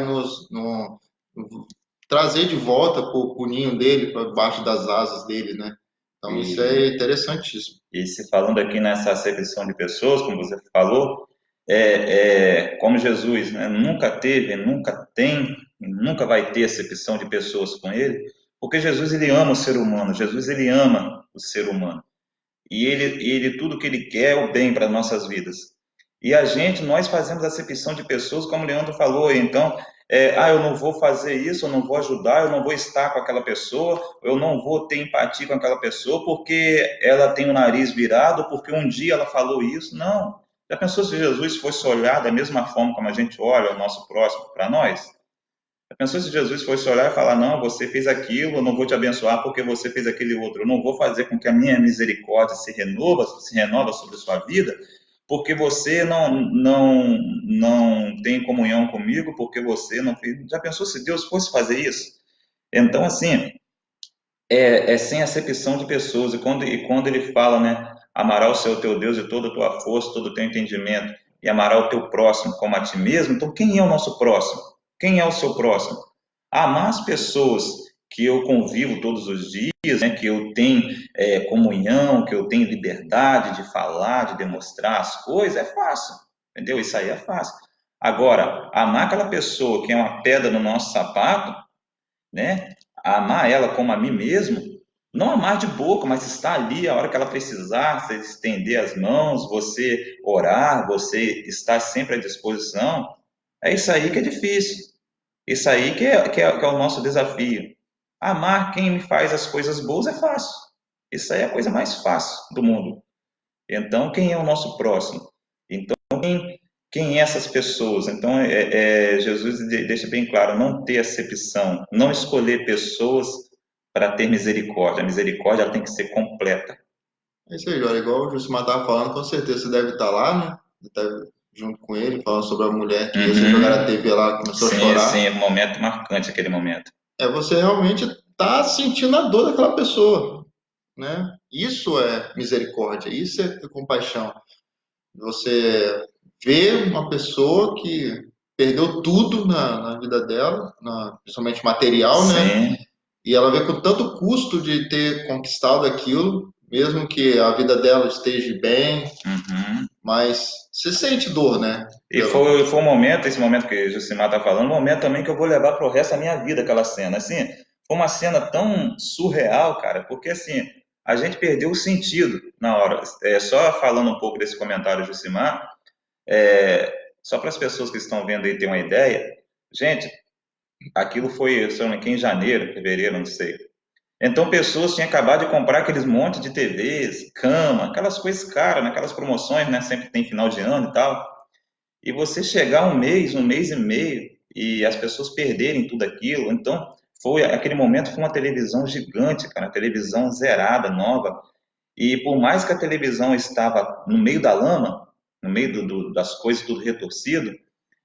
trazer de volta para o ninho dele, para debaixo das asas dele, né? Então isso é E, interessantíssimo. e se falando aqui nessa acepção de pessoas, como você falou, como Jesus, né, nunca teve, nunca tem, nunca vai ter acepção de pessoas com ele, porque Jesus ele ama o ser humano, Jesus ele ama o ser humano. E ele tudo que ele quer é o bem para nossas vidas. E a gente, nós fazemos acepção de pessoas, como o Leandro falou, então, eu não vou fazer isso, eu não vou ajudar, eu não vou estar com aquela pessoa, eu não vou ter empatia com aquela pessoa porque ela tem o nariz virado, porque um dia ela falou isso. Não. Já pensou se Jesus fosse olhar da mesma forma como a gente olha o nosso próximo para nós? Já pensou se Jesus fosse olhar e falar, não, você fez aquilo, eu não vou te abençoar porque você fez aquele outro, eu não vou fazer com que a minha misericórdia se renova sobre a sua vida, porque você não tem comunhão comigo, porque você não fez. Já pensou se Deus fosse fazer isso? Então, assim, é sem acepção de pessoas. E quando ele fala, né, amará o Senhor teu Deus de toda a tua força, todo o teu entendimento, e amará o teu próximo como a ti mesmo, então quem é o nosso próximo? Quem é o seu próximo? Amar as pessoas que eu convivo todos os dias, né, que eu tenho comunhão, que eu tenho liberdade de falar, de demonstrar as coisas, é fácil, entendeu? Isso aí é fácil. Agora, amar aquela pessoa que é uma pedra no nosso sapato, né? Amar ela como a mim mesmo, não amar de boca, mas estar ali a hora que ela precisar, você estender as mãos, você orar, você estar sempre à disposição, é isso aí que é difícil. Isso aí que é o nosso desafio. Amar quem me faz as coisas boas é fácil. Isso aí é a coisa mais fácil do mundo. Então, quem é o nosso próximo? Então, quem é essas pessoas? Então, Jesus deixa bem claro, não ter acepção, não escolher pessoas para ter misericórdia. A misericórdia ela tem que ser completa. É isso aí, olha, igual o Jusimar estava falando, com certeza você deve estar lá, né? Tá junto com ele, falando sobre a mulher que ia ser jogada a Uhum. TV lá, começou a Sim, sim, chorar. é um momento marcante aquele momento. É você realmente tá sentindo a dor daquela pessoa, né? Isso é misericórdia, isso é compaixão. Você vê uma pessoa que perdeu tudo na vida dela, principalmente material, né? Sim, E ela vê com tanto custo de ter conquistado aquilo, mesmo que a vida dela esteja bem, uhum. mas você sente dor, né? E foi um momento, esse momento que o Jucimar está falando, um momento também que eu vou levar para o resto da minha vida aquela cena. Assim, foi uma cena tão surreal, cara, porque assim, a gente perdeu o sentido na hora. Só falando um pouco desse comentário, Jucimar, só para as pessoas que estão vendo aí ter uma ideia, gente, aquilo foi, se eu não me engano, em janeiro, fevereiro, não sei. Então, pessoas tinham acabado de comprar aqueles monte de TVs, cama, aquelas coisas caras, naquelas promoções, né? Sempre tem final de ano e tal. E você chegar um mês e meio, e as pessoas perderem tudo aquilo. Então, aquele momento foi uma televisão gigante, cara, uma televisão zerada, nova. E por mais que a televisão estava no meio da lama, no meio das coisas tudo retorcido,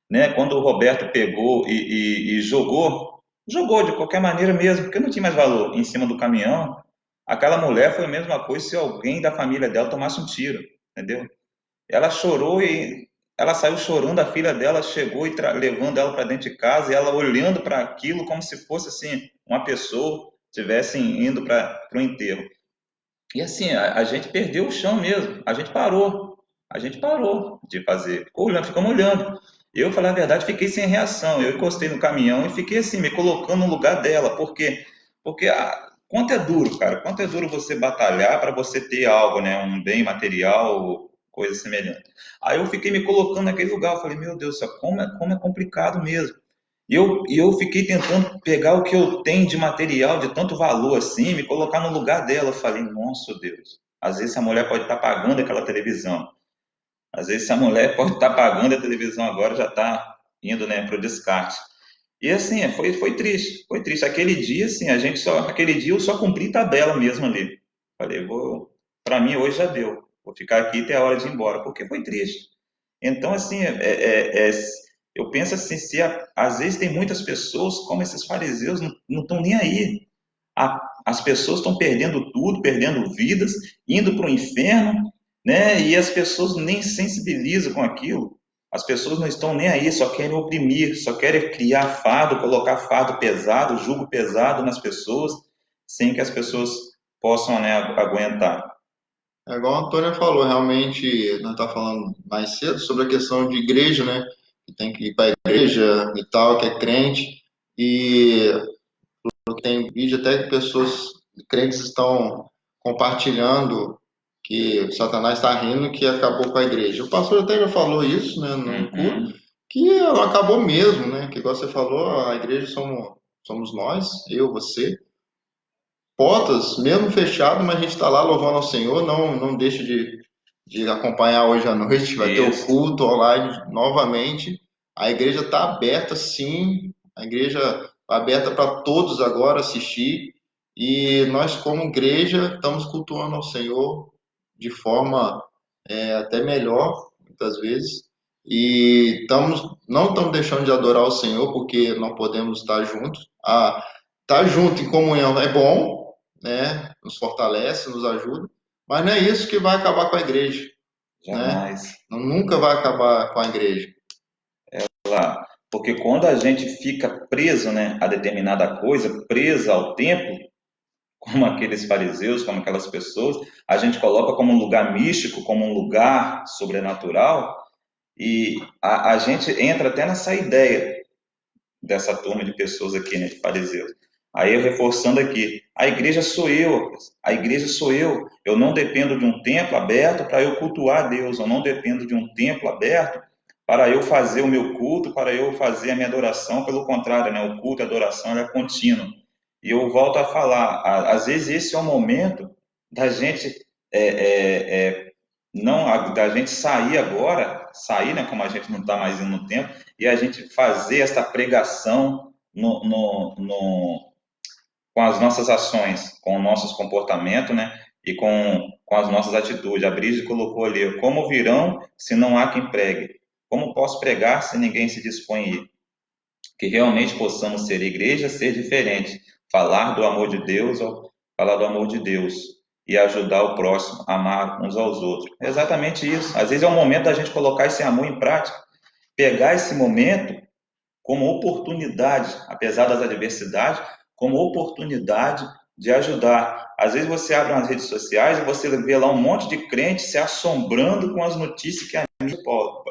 né? Quando o Roberto pegou e jogou de qualquer maneira mesmo, porque não tinha mais valor, em cima do caminhão, aquela mulher foi a mesma coisa se alguém da família dela tomasse um tiro, entendeu? Ela chorou e ela saiu chorando, a filha dela chegou e levando ela para dentro de casa e ela olhando para aquilo como se fosse assim, uma pessoa estivesse indo para o enterro. E assim, a gente perdeu o chão mesmo, a gente parou de fazer, ficamos olhando. Eu, falar a verdade, fiquei sem reação. Eu encostei no caminhão e fiquei assim, me colocando no lugar dela. Por quê? Porque quanto é duro, cara, quanto é duro você batalhar para você ter algo, né, um bem material, coisa semelhante. Aí eu fiquei me colocando naquele lugar, eu falei, meu Deus do céu, como é complicado mesmo. E eu fiquei tentando pegar o que eu tenho de material, de tanto valor assim, me colocar no lugar dela. Eu falei, nossa Deus, às vezes a mulher pode estar pagando aquela televisão. Às vezes a mulher pode estar pagando a televisão agora, já está indo, né, para o descarte. E assim, foi triste, foi triste. Aquele dia, assim, aquele dia eu só cumpri tabela mesmo ali. Falei, para mim hoje já deu. Vou ficar aqui até a hora de ir embora, porque foi triste. Então, assim, eu penso assim, às vezes tem muitas pessoas, como esses fariseus, não estão nem aí. As pessoas estão perdendo tudo, perdendo vidas, indo para o inferno, né? E as pessoas nem sensibilizam com aquilo. As pessoas não estão nem aí, só querem oprimir, só querem criar fardo, colocar fardo pesado, jugo pesado nas pessoas, sem que as pessoas possam, né, aguentar. É igual a Antônia falou, realmente, nós tá falando mais cedo sobre a questão de igreja, né? Que tem que ir para a igreja e tal, que é crente. E tem vídeo até que pessoas crentes estão compartilhando que Satanás está rindo que acabou com a igreja. O pastor até já falou isso, né, no culto, Uhum. que ela acabou mesmo, né? Que igual você falou, a igreja somos nós, eu, você. Portas, mesmo fechado, mas a gente está lá louvando ao Senhor. Não deixe de acompanhar hoje à noite. Vai ter o Isso, culto online novamente. A igreja está aberta, sim. A igreja está aberta para todos agora assistir. E nós, como igreja, estamos cultuando ao Senhor de forma até melhor, muitas vezes. E não estamos deixando de adorar o Senhor porque não podemos estar juntos. Estar junto em comunhão é bom, né? Nos fortalece, nos ajuda, mas não é isso que vai acabar com a igreja, né? jamais. Nunca vai acabar com a igreja. Lá. Porque quando a gente fica preso, né, a determinada coisa, preso ao templo, como aqueles fariseus, como aquelas pessoas, a gente coloca como um lugar místico, como um lugar sobrenatural, e a gente entra até nessa ideia dessa turma de pessoas aqui, né, de fariseus. Aí eu reforçando aqui, a igreja sou eu, a igreja sou eu. Eu não dependo de um templo aberto para eu cultuar a Deus, eu não dependo de um templo aberto para eu fazer o meu culto, para eu fazer a minha adoração. Pelo contrário, né, o culto e a adoração ela é contínua. E eu volto a falar, às vezes esse é o momento da gente é, é, é, não da gente sair agora, sair, né, como a gente não está mais indo no tempo, e a gente fazer essa pregação com as nossas ações, com os nossos comportamentos, né, e com as nossas atitudes. A Brígida colocou ali, como virão se não há quem pregue? Como posso pregar se ninguém se dispõe a ir? Que realmente possamos ser igreja, ser diferente, falar do amor de Deus, falar do amor de Deus e ajudar o próximo, amar uns aos outros. É exatamente isso. Às vezes é o momento da gente colocar esse amor em prática, pegar esse momento como oportunidade, apesar das adversidades, como oportunidade de ajudar. Às vezes você abre umas redes sociais e você vê lá um monte de crente se assombrando com as notícias que a mídia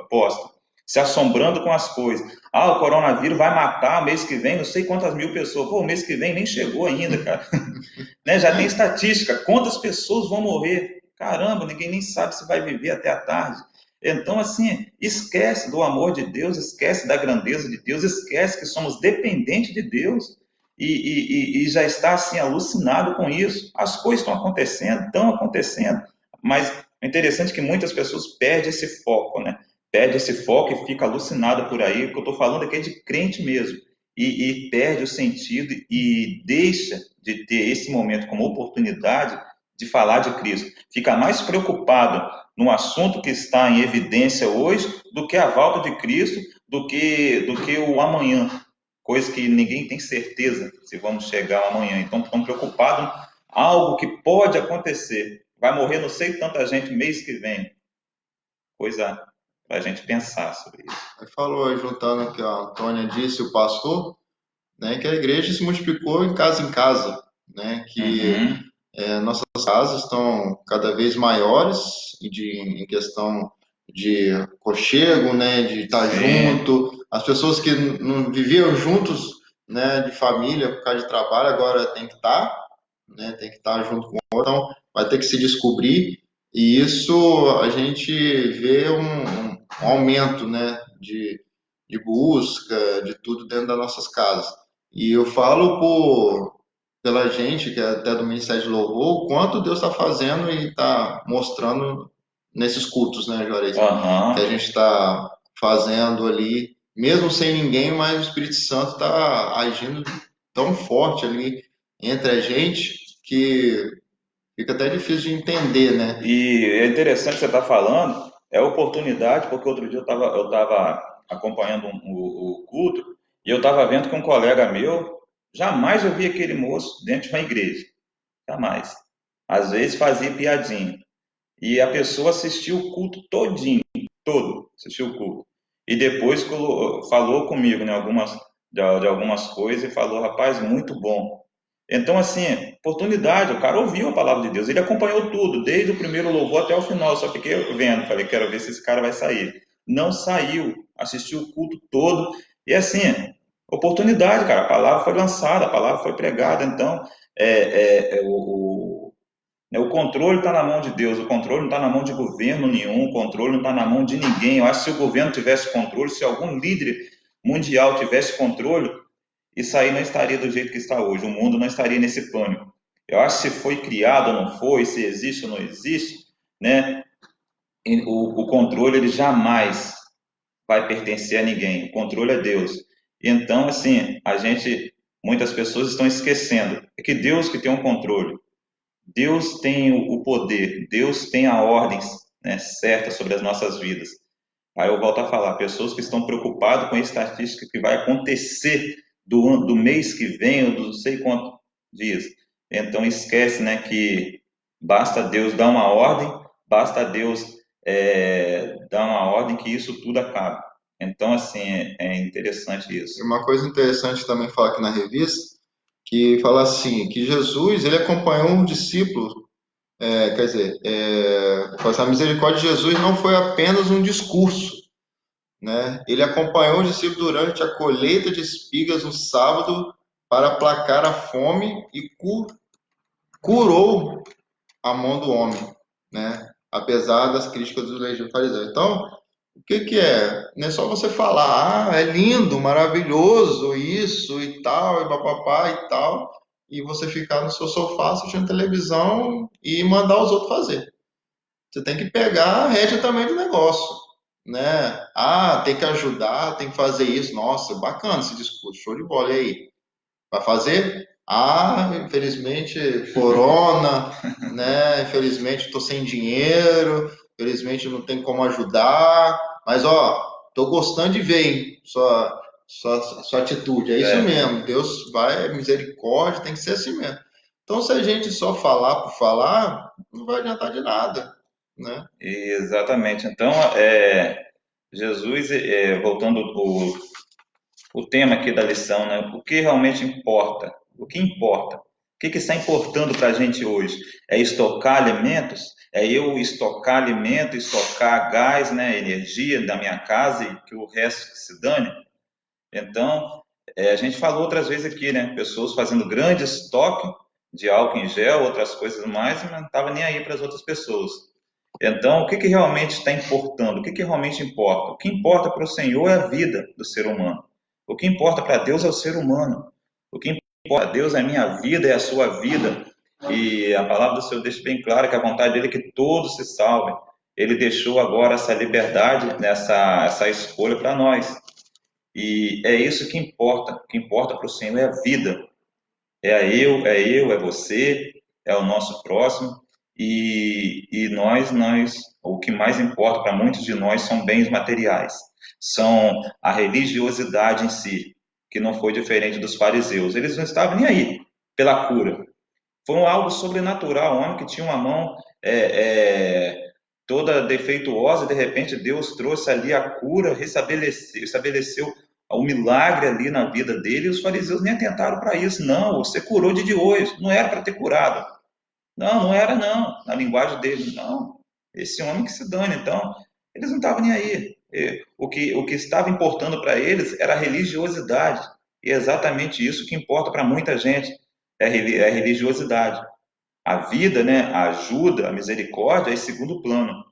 posta, se assombrando com as coisas. Ah, o coronavírus vai matar mês que vem não sei quantas mil pessoas. Pô, mês que vem nem chegou ainda, cara. Né? Já tem estatística, quantas pessoas vão morrer? Caramba, ninguém nem sabe se vai viver até a tarde. Então, assim, esquece do amor de Deus, esquece da grandeza de Deus, esquece que somos dependentes de Deus e já está, assim, alucinado com isso. As coisas estão acontecendo, mas é interessante que muitas pessoas perdem esse foco, né? Perde esse foco e fica alucinado por aí. O que eu estou falando aqui é de crente mesmo. E perde o sentido e deixa de ter esse momento como oportunidade de falar de Cristo. Fica mais preocupado no assunto que está em evidência hoje do que a volta de Cristo, do que o amanhã, coisa que ninguém tem certeza se vamos chegar ao amanhã. Então, estão preocupados algo que pode acontecer. Vai morrer não sei tanta gente mês que vem. Coisa para a gente pensar sobre isso. Aí falou, juntando o que a Antônia disse, o pastor, né, que a igreja se multiplicou em casa, né, que Uhum, nossas casas estão cada vez maiores em questão de aconchego, né, de estar sim. junto. As pessoas que não viviam juntos, né, de família por causa de trabalho, agora tem que estar, né, tem que estar junto com o outro, então vai ter que se descobrir. E isso a gente vê um aumento, né, de busca, de tudo dentro das nossas casas. E eu falo pela gente, que é até do Ministério de Louvor, o quanto Deus está fazendo e está mostrando nesses cultos, né, Juarez? Que a Aham. gente está fazendo ali, mesmo sem ninguém, mas o Espírito Santo está agindo tão forte ali entre a gente que fica até difícil de entender, né? E é interessante que você está falando, é oportunidade, porque outro dia eu tava acompanhando o culto e eu estava vendo que um colega meu, jamais eu vi aquele moço dentro de uma igreja, jamais. Às vezes fazia piadinha. E a pessoa assistiu o culto todinho, todo, assistiu o culto. e depois falou comigo, né, de algumas coisas e falou, rapaz, muito bom. Então, assim, oportunidade, o cara ouviu a palavra de Deus, ele acompanhou tudo, desde o primeiro louvor até o final, só fiquei vendo, falei, quero ver se esse cara vai sair. Não saiu, assistiu o culto todo, e assim, oportunidade, cara, a palavra foi lançada, a palavra foi pregada, então, o controle está na mão de Deus, o controle não está na mão de governo nenhum, o controle não está na mão de ninguém. Eu acho que se o governo tivesse controle, se algum líder mundial tivesse controle, isso aí não estaria do jeito que está hoje, o mundo não estaria nesse pânico. Eu acho que se foi criado ou não foi, se existe ou não existe, né, o controle ele jamais vai pertencer a ninguém, o controle é Deus. Então, assim, muitas pessoas estão esquecendo, é que Deus que tem um controle. Deus tem o poder, Deus tem a ordem, né, certa sobre as nossas vidas. Aí eu volto a falar, pessoas que estão preocupadas com a estatística que vai acontecer do mês que vem, ou do não sei quantos dias. Então esquece, né, que basta Deus dar uma ordem, basta Deus dar uma ordem que isso tudo acaba. Então, assim, é interessante E isso. uma coisa interessante também falar aqui na revista, que fala assim, que Jesus, ele acompanhou um discípulo, quer dizer, a misericórdia de Jesus não foi apenas um discurso, né? Ele acompanhou o discípulo durante a colheita de espigas no sábado para aplacar a fome e curou a mão do homem, né? Apesar das críticas dos legiões fariseus. Então, o que que é? Não é só você falar, é lindo, maravilhoso, isso e tal, e papapá e tal, e você ficar no seu sofá assistindo televisão e mandar os outros fazer. Você tem que pegar a rédea também do negócio, né? Ah, tem que ajudar, tem que fazer isso. Nossa, bacana esse discurso, show de bola. E aí? Vai fazer? Ah, infelizmente, corona, né? Infelizmente, estou sem dinheiro, infelizmente não tem como ajudar, mas ó, tô gostando de ver, hein? Sua atitude, é isso É, mesmo. Deus vai, misericórdia, tem que ser assim mesmo. Então, se a gente só falar por falar, não vai adiantar de nada, né? exatamente. Então, Jesus, voltando o tema aqui da lição, né? O que realmente importa? O que importa? O que está importando para a gente hoje? É estocar alimentos? É eu estocar alimento, estocar gás, né, energia da minha casa e que o resto que se dane? Então, a gente falou outras vezes aqui, né? Pessoas fazendo grande estoque de álcool em gel, outras coisas mais, mas não estava nem aí para as outras pessoas. Então, o que que realmente está importando? O que que realmente importa? O que importa para o Senhor é a vida do ser humano. O que importa para Deus é o ser humano. O que importa para Deus é a minha vida, é a sua vida. E a palavra do Senhor deixa bem claro que a vontade dele é que todos se salvem. Ele deixou agora essa liberdade, essa escolha para nós. E é isso que importa. O que importa para o Senhor é a vida. É você, é o nosso próximo. E o que mais importa para muitos de nós são bens materiais. São a religiosidade em si, que não foi diferente dos fariseus. Eles não estavam nem aí pela cura. Foi algo sobrenatural. Um homem que tinha uma mão toda defeituosa, de repente Deus trouxe ali a cura, estabeleceu o milagre ali na vida dele, e os fariseus nem atentaram para isso. Não, você curou de hoje, não era para ter curado. Não, não era não, na linguagem dele, não. Esse homem que se dane, então, eles não estavam nem aí. O que estava importando para eles era a religiosidade. E é exatamente isso que importa para muita gente, é a religiosidade. A vida, né, a ajuda, a misericórdia é em segundo plano.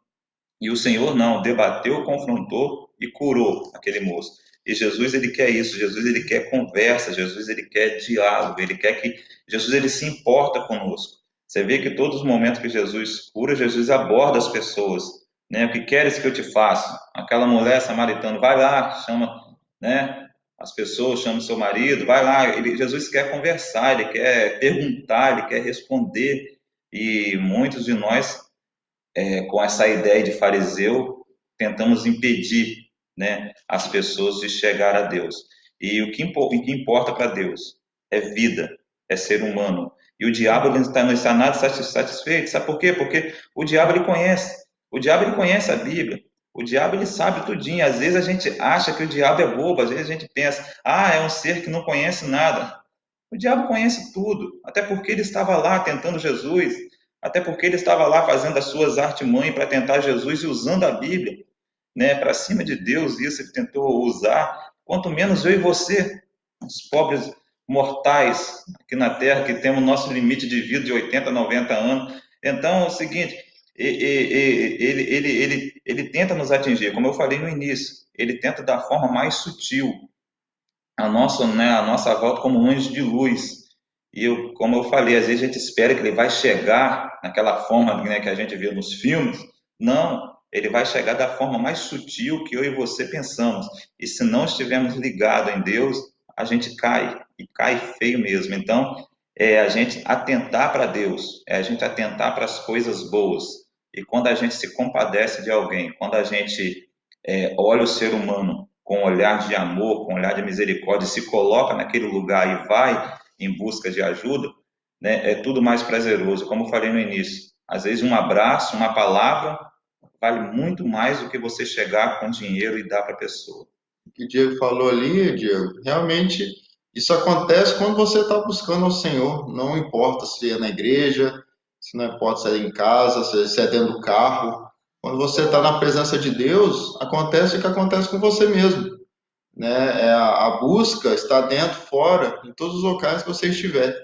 E o Senhor não, debateu, confrontou e curou aquele moço. E Jesus ele quer isso, Jesus ele quer conversa, Jesus ele quer diálogo, ele quer que Jesus ele se importa conosco. Você vê que todos os momentos que Jesus cura, Jesus aborda as pessoas, né? O que queres que eu te faça? Aquela mulher samaritana, vai lá, chama, né? As pessoas, chama o seu marido, vai lá. Jesus quer conversar, ele quer perguntar, ele quer responder. E muitos de nós com essa ideia de fariseu, tentamos impedir, né, as pessoas de chegar a Deus. E o que importa para Deus é vida, é ser humano. E o diabo ele não está nada satisfeito. Sabe por quê? Porque o diabo ele conhece a Bíblia. O diabo ele sabe tudinho. Às vezes a gente acha que o diabo é bobo, às vezes a gente pensa, é um ser que não conhece nada. O diabo conhece tudo, até porque ele estava lá tentando Jesus, até porque ele estava lá fazendo as suas artimanhas para tentar Jesus e usando a Bíblia, né, para cima de Deus, isso ele tentou usar, quanto menos eu e você, os pobres mortais aqui na Terra, que temos nosso limite de vida de 80, 90 anos. Então, é o seguinte, ele tenta nos atingir, como eu falei no início, ele tenta da forma mais sutil, a nossa volta como um anjo de luz. E como eu falei, às vezes a gente espera que ele vai chegar naquela forma, né, que a gente vê nos filmes. Não, ele vai chegar da forma mais sutil que eu e você pensamos. E se não estivermos ligados em Deus, a gente cai, e cai feio mesmo. Então, é a gente atentar para Deus, é a gente atentar para as coisas boas. E quando a gente se compadece de alguém, quando a gente olha o ser humano com um olhar de amor, com um olhar de misericórdia, se coloca naquele lugar e vai em busca de ajuda, né, é tudo mais prazeroso. Como eu falei no início, às vezes um abraço, uma palavra, vale muito mais do que você chegar com dinheiro e dar para a pessoa. O que o Diego falou ali, Diego, realmente isso acontece quando você está buscando ao Senhor. Não importa se é na igreja, se não importa se é em casa, se é dentro do carro. Quando você está na presença de Deus, acontece o que acontece com você mesmo, né? A busca está dentro, fora, em todos os locais que você estiver.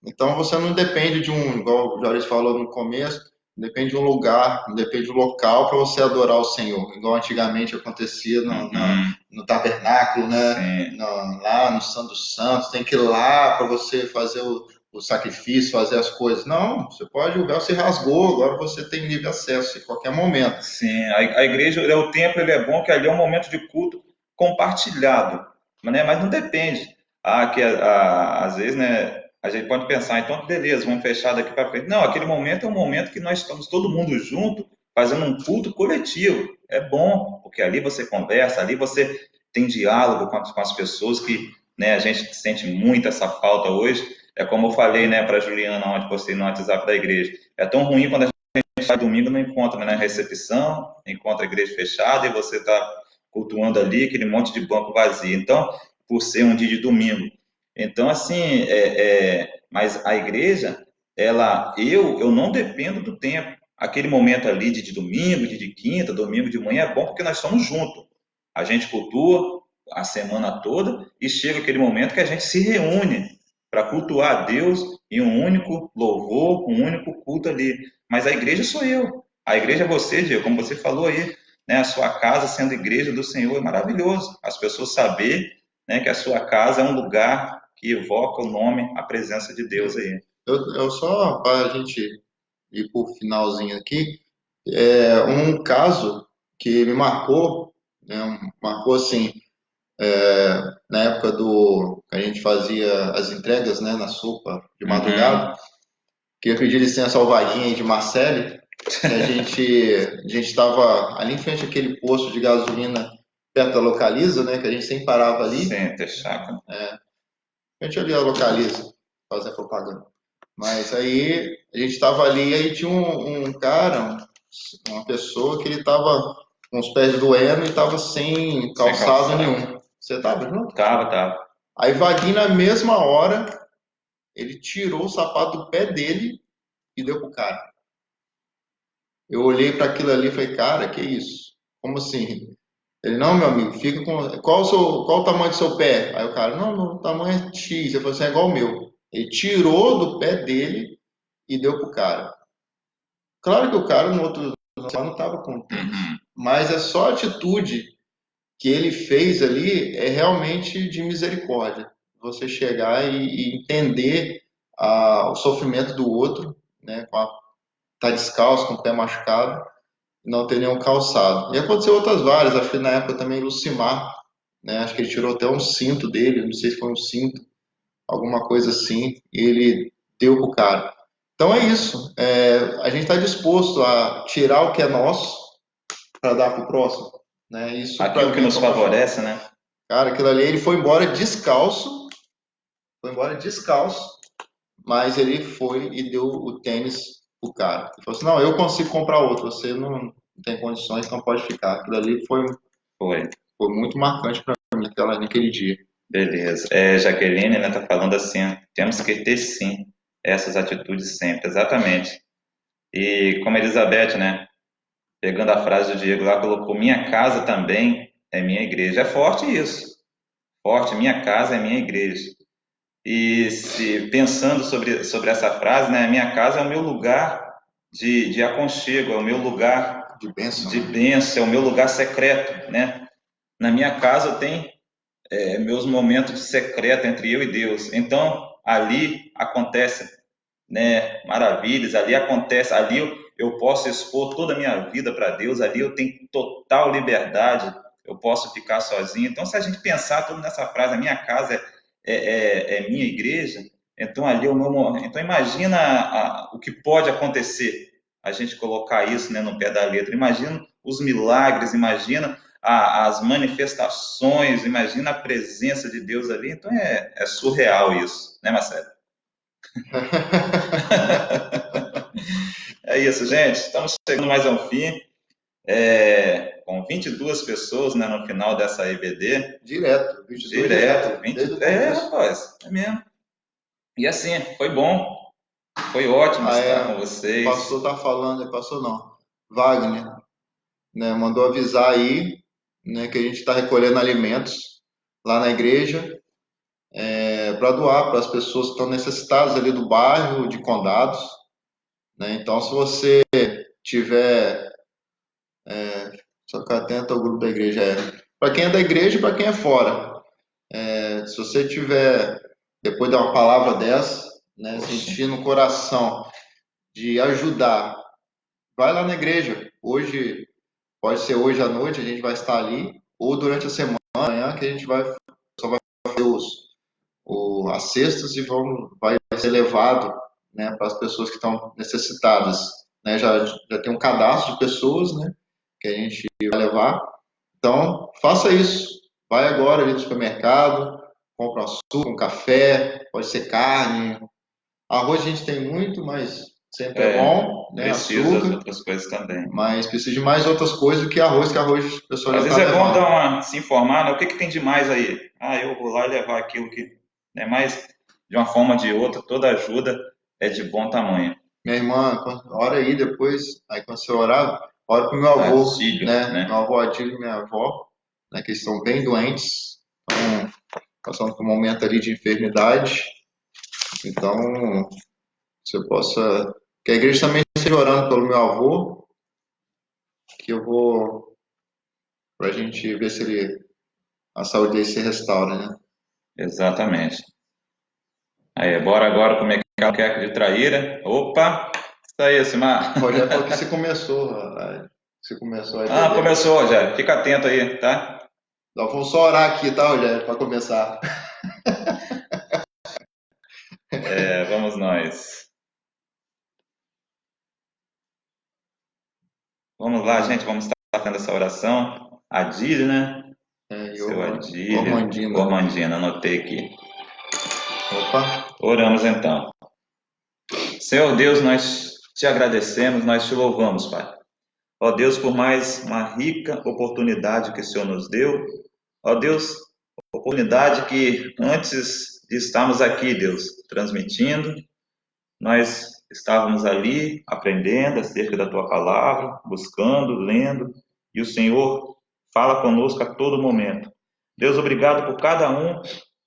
Então você não depende de um, igual o Joris falou no começo, não depende de um lugar, não depende de um local para você adorar o Senhor, igual antigamente acontecia Uhum, no tabernáculo, né? sim, Lá no Santo dos Santos, tem que ir lá para você fazer o sacrifício, fazer as coisas. Não, você pode, o véu se rasgou, agora você tem livre acesso em qualquer momento. sim. A igreja, o templo, ele é bom que ali é um momento de culto compartilhado, né? Mas não depende. Às vezes, né, a gente pode pensar, então, beleza, vamos fechar daqui para frente. Não, aquele momento é um momento que nós estamos todo mundo junto, fazendo um culto coletivo. É bom, porque ali você conversa, ali você tem diálogo com as pessoas que, né, a gente sente muito essa falta hoje. É como eu falei, né, para a Juliana ontem, postei no WhatsApp da igreja. É tão ruim quando vai domingo, não encontra, né, na recepção, encontra a igreja fechada e você está cultuando ali aquele monte de banco vazio. Então, por ser um dia de domingo. Então, assim, mas a igreja, eu não dependo do tempo. Aquele momento ali de domingo, de quinta, domingo de manhã é bom porque nós estamos juntos. A gente cultua a semana toda e chega aquele momento que a gente se reúne para cultuar a Deus em um único louvor, um único culto ali. Mas a igreja sou eu. A igreja é você, Diego, como você falou aí, né? A sua casa sendo igreja do Senhor é maravilhoso. As pessoas saber, né, que a sua casa é um lugar que evoca o nome, a presença de Deus aí. Eu só, para a gente ir por finalzinho aqui, um caso que me marcou, né, marcou assim, na época do que a gente fazia as entregas, né, na sopa de Uhum. madrugada. Queria pedir licença ao Vaguinho aí de Marcele, que a gente estava ali em frente àquele posto de gasolina perto da Localiza, né, que a gente sempre parava ali. Sem ter chácara. A gente ali a Localiza, fazer propaganda. Mas aí a gente estava ali e aí tinha um cara, uma pessoa que ele estava com os pés doendo e estava sem Sem calçado calçado. nenhum. Você estava junto? Tava, tava. Aí Vaguinho, na mesma hora, ele tirou o sapato do pé dele e deu pro cara. Eu olhei para aquilo ali e falei, cara, que isso? Como assim? Ele, não, meu amigo, fica com. Qual o tamanho do seu pé? Aí o cara, não, meu tamanho é X. Eu falei assim, é igual o meu. Ele tirou do pé dele e deu pro cara. Claro que o cara no outro lá não estava com tênis. Uhum. Mas é só a atitude que ele fez ali é realmente de misericórdia. Você chegar e entender o sofrimento do outro, né? Tá descalço, com o pé machucado, e não ter nenhum calçado. E aconteceu outras várias, acho que na época também Lucimar, né? Acho que ele tirou até um cinto dele, não sei se foi um cinto, alguma coisa assim, e ele deu pro cara. Então é isso. A gente está disposto a tirar o que é nosso para dar pro próximo, né? Isso para Aquilo que mim é nos compaixão. favorece, né? Cara, aquilo ali ele foi embora descalço, mas ele foi e deu o tênis pro cara. Ele falou assim: não, eu consigo comprar outro, você não. não tem condições, não pode ficar. Aquilo ali Foi. foi muito marcante para mim naquele dia. Beleza. Jaqueline, né, tá falando assim, ó, temos que ter sim essas atitudes sempre, exatamente. E como a Elizabeth, né, pegando a frase do Diego lá, colocou: minha casa também é minha igreja. É forte isso. Forte, minha casa é minha igreja. E se pensando sobre essa frase, né, minha casa é o meu lugar de aconchego, é o meu lugar De bênção, de né? bênção, é o meu lugar secreto, né? Na minha casa tem meus momentos de secreto entre eu e Deus. Então, ali acontece, né, maravilhas, ali acontece, ali eu posso expor toda a minha vida para Deus, ali eu tenho total liberdade, eu posso ficar sozinho. Então, se a gente pensar tudo nessa frase, a minha casa é minha igreja, então ali é o meu momento. Então, imagina o que pode acontecer, a gente colocar isso, né, no pé da letra. Imagina os milagres, imagina as manifestações, imagina a presença de Deus ali. Então, é surreal isso, né, Marcelo? É isso, gente. Estamos chegando mais ao fim. Com 22 pessoas, né, no final dessa EBD. Direto, 22 Direto, direto, 20. desde o começo. Rapaz, é mesmo. E assim, foi bom. Foi ótimo Ah, estar com é, o vocês. pastor tá falando, pastor não, Wagner, né, mandou avisar aí, né, que a gente está recolhendo alimentos lá na igreja, para doar para as pessoas que estão necessitadas ali do bairro, de Condados, né? Então, se você tiver, só ficar atento ao grupo da igreja, para quem é da igreja e para quem é fora. Se você tiver, depois de uma palavra dessa, né, Poxa, sentir no coração de ajudar, vai lá na igreja. Hoje, pode ser hoje à noite, a gente vai estar ali, ou durante a semana, amanhã, que a gente vai fazer as cestas e vai ser levado, né, para as pessoas que estão necessitadas. Né? Já tem um cadastro de pessoas, né, que a gente vai levar. Então, faça isso. Vai agora ali no supermercado, compra um açúcar, um café, pode ser carne. Arroz a gente tem muito, mas sempre é bom, né? preciso das Açúcar, outras coisas também. mas precisa de mais outras coisas do que arroz o pessoal já Às está vezes é bom levando. se informar, né? O que que tem de mais aí? Ah, eu vou lá e levar aquilo que, né? Mas de uma forma ou de outra, toda ajuda é de bom tamanho. Minha irmã, ora aí depois, aí quando você orar, ora pro meu avô, Adílio, né? Meu né? avô Adílio e minha avó, né? Que estão bem doentes, estão passando por um momento ali de enfermidade. Então, se eu possa. Que a igreja também esteja orando pelo meu avô, que eu vou. Pra gente ver se a saúde dele se restaura, né? Exatamente. Aí, bora agora comer quer de traíra. Opa! Isso aí, O Simar. Rogério falou que se começou a Ah, EBD. começou já. Fica atento aí, tá? Nós vamos só orar aqui, tá, Rogério, para começar. Vamos nós. Vamos lá, gente. Vamos estar fazendo essa oração. Adílio, né? E Seu Adílio. Ormandina. Ormandina, anotei aqui. Opa, Oramos então. Senhor Deus, nós te agradecemos, nós te louvamos, Pai. Ó Deus, por mais uma rica oportunidade que o Senhor nos deu. Ó Deus, oportunidade que antes de estarmos aqui, Deus, transmitindo, nós estávamos ali aprendendo acerca da tua palavra, buscando, lendo, e o Senhor fala conosco a todo momento. Deus, obrigado por cada um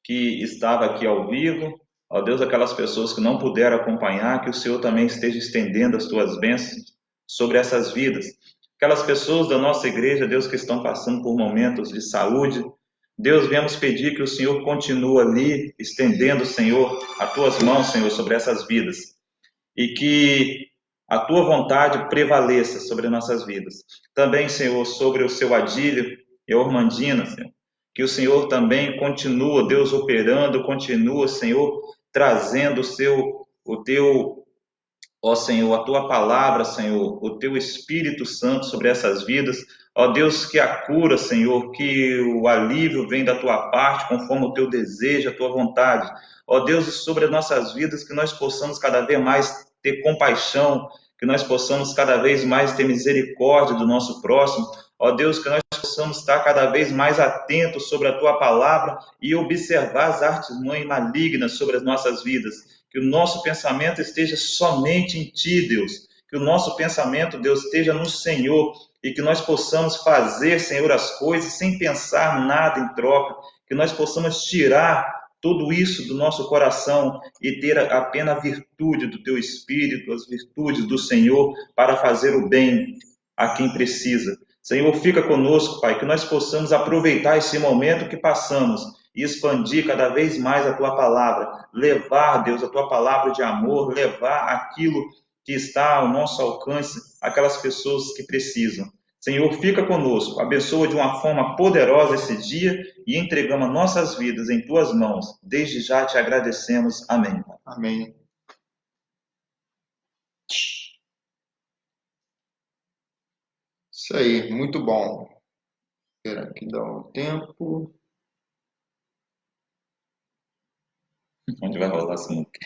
que estava aqui ao vivo. Ó Deus, aquelas pessoas que não puderam acompanhar, que o Senhor também esteja estendendo as tuas bênçãos sobre essas vidas. Aquelas pessoas da nossa igreja, Deus, que estão passando por momentos de saúde, Deus, viemos pedir que o Senhor continue ali, estendendo, Senhor, as tuas mãos, Senhor, sobre essas vidas. E que a tua vontade prevaleça sobre nossas vidas. Também, Senhor, sobre o seu Adílio e a Ormandina, Senhor. Que o Senhor também continua, Deus, operando, continua, Senhor, trazendo o teu, ó Senhor, a tua palavra, Senhor, o teu Espírito Santo sobre essas vidas. Ó Deus, que a cura, Senhor, que o alívio vem da tua parte, conforme o teu desejo, a tua vontade. Ó Deus, sobre as nossas vidas, que nós possamos cada vez mais ter compaixão, que nós possamos cada vez mais ter misericórdia do nosso próximo. Ó Deus, que nós possamos estar cada vez mais atentos sobre a Tua palavra e observar as artimanhas malignas sobre as nossas vidas. Que o nosso pensamento esteja somente em Ti, Deus. Que o nosso pensamento, Deus, esteja no Senhor e que nós possamos fazer, Senhor, as coisas sem pensar nada em troca. Que nós possamos tirar tudo isso do nosso coração e ter apenas a virtude do Teu Espírito, as virtudes do Senhor para fazer o bem a quem precisa. Senhor, fica conosco, Pai, que nós possamos aproveitar esse momento que passamos e expandir cada vez mais a Tua palavra, levar, Deus, a Tua palavra de amor, levar aquilo que está ao nosso alcance, aquelas pessoas que precisam. Senhor, fica conosco, abençoa de uma forma poderosa esse dia e entregamos nossas vidas em Tuas mãos. Desde já te agradecemos. Amém. Amém. Isso aí, muito bom. Espera aqui dar um tempo. Onde vai rolar essa música?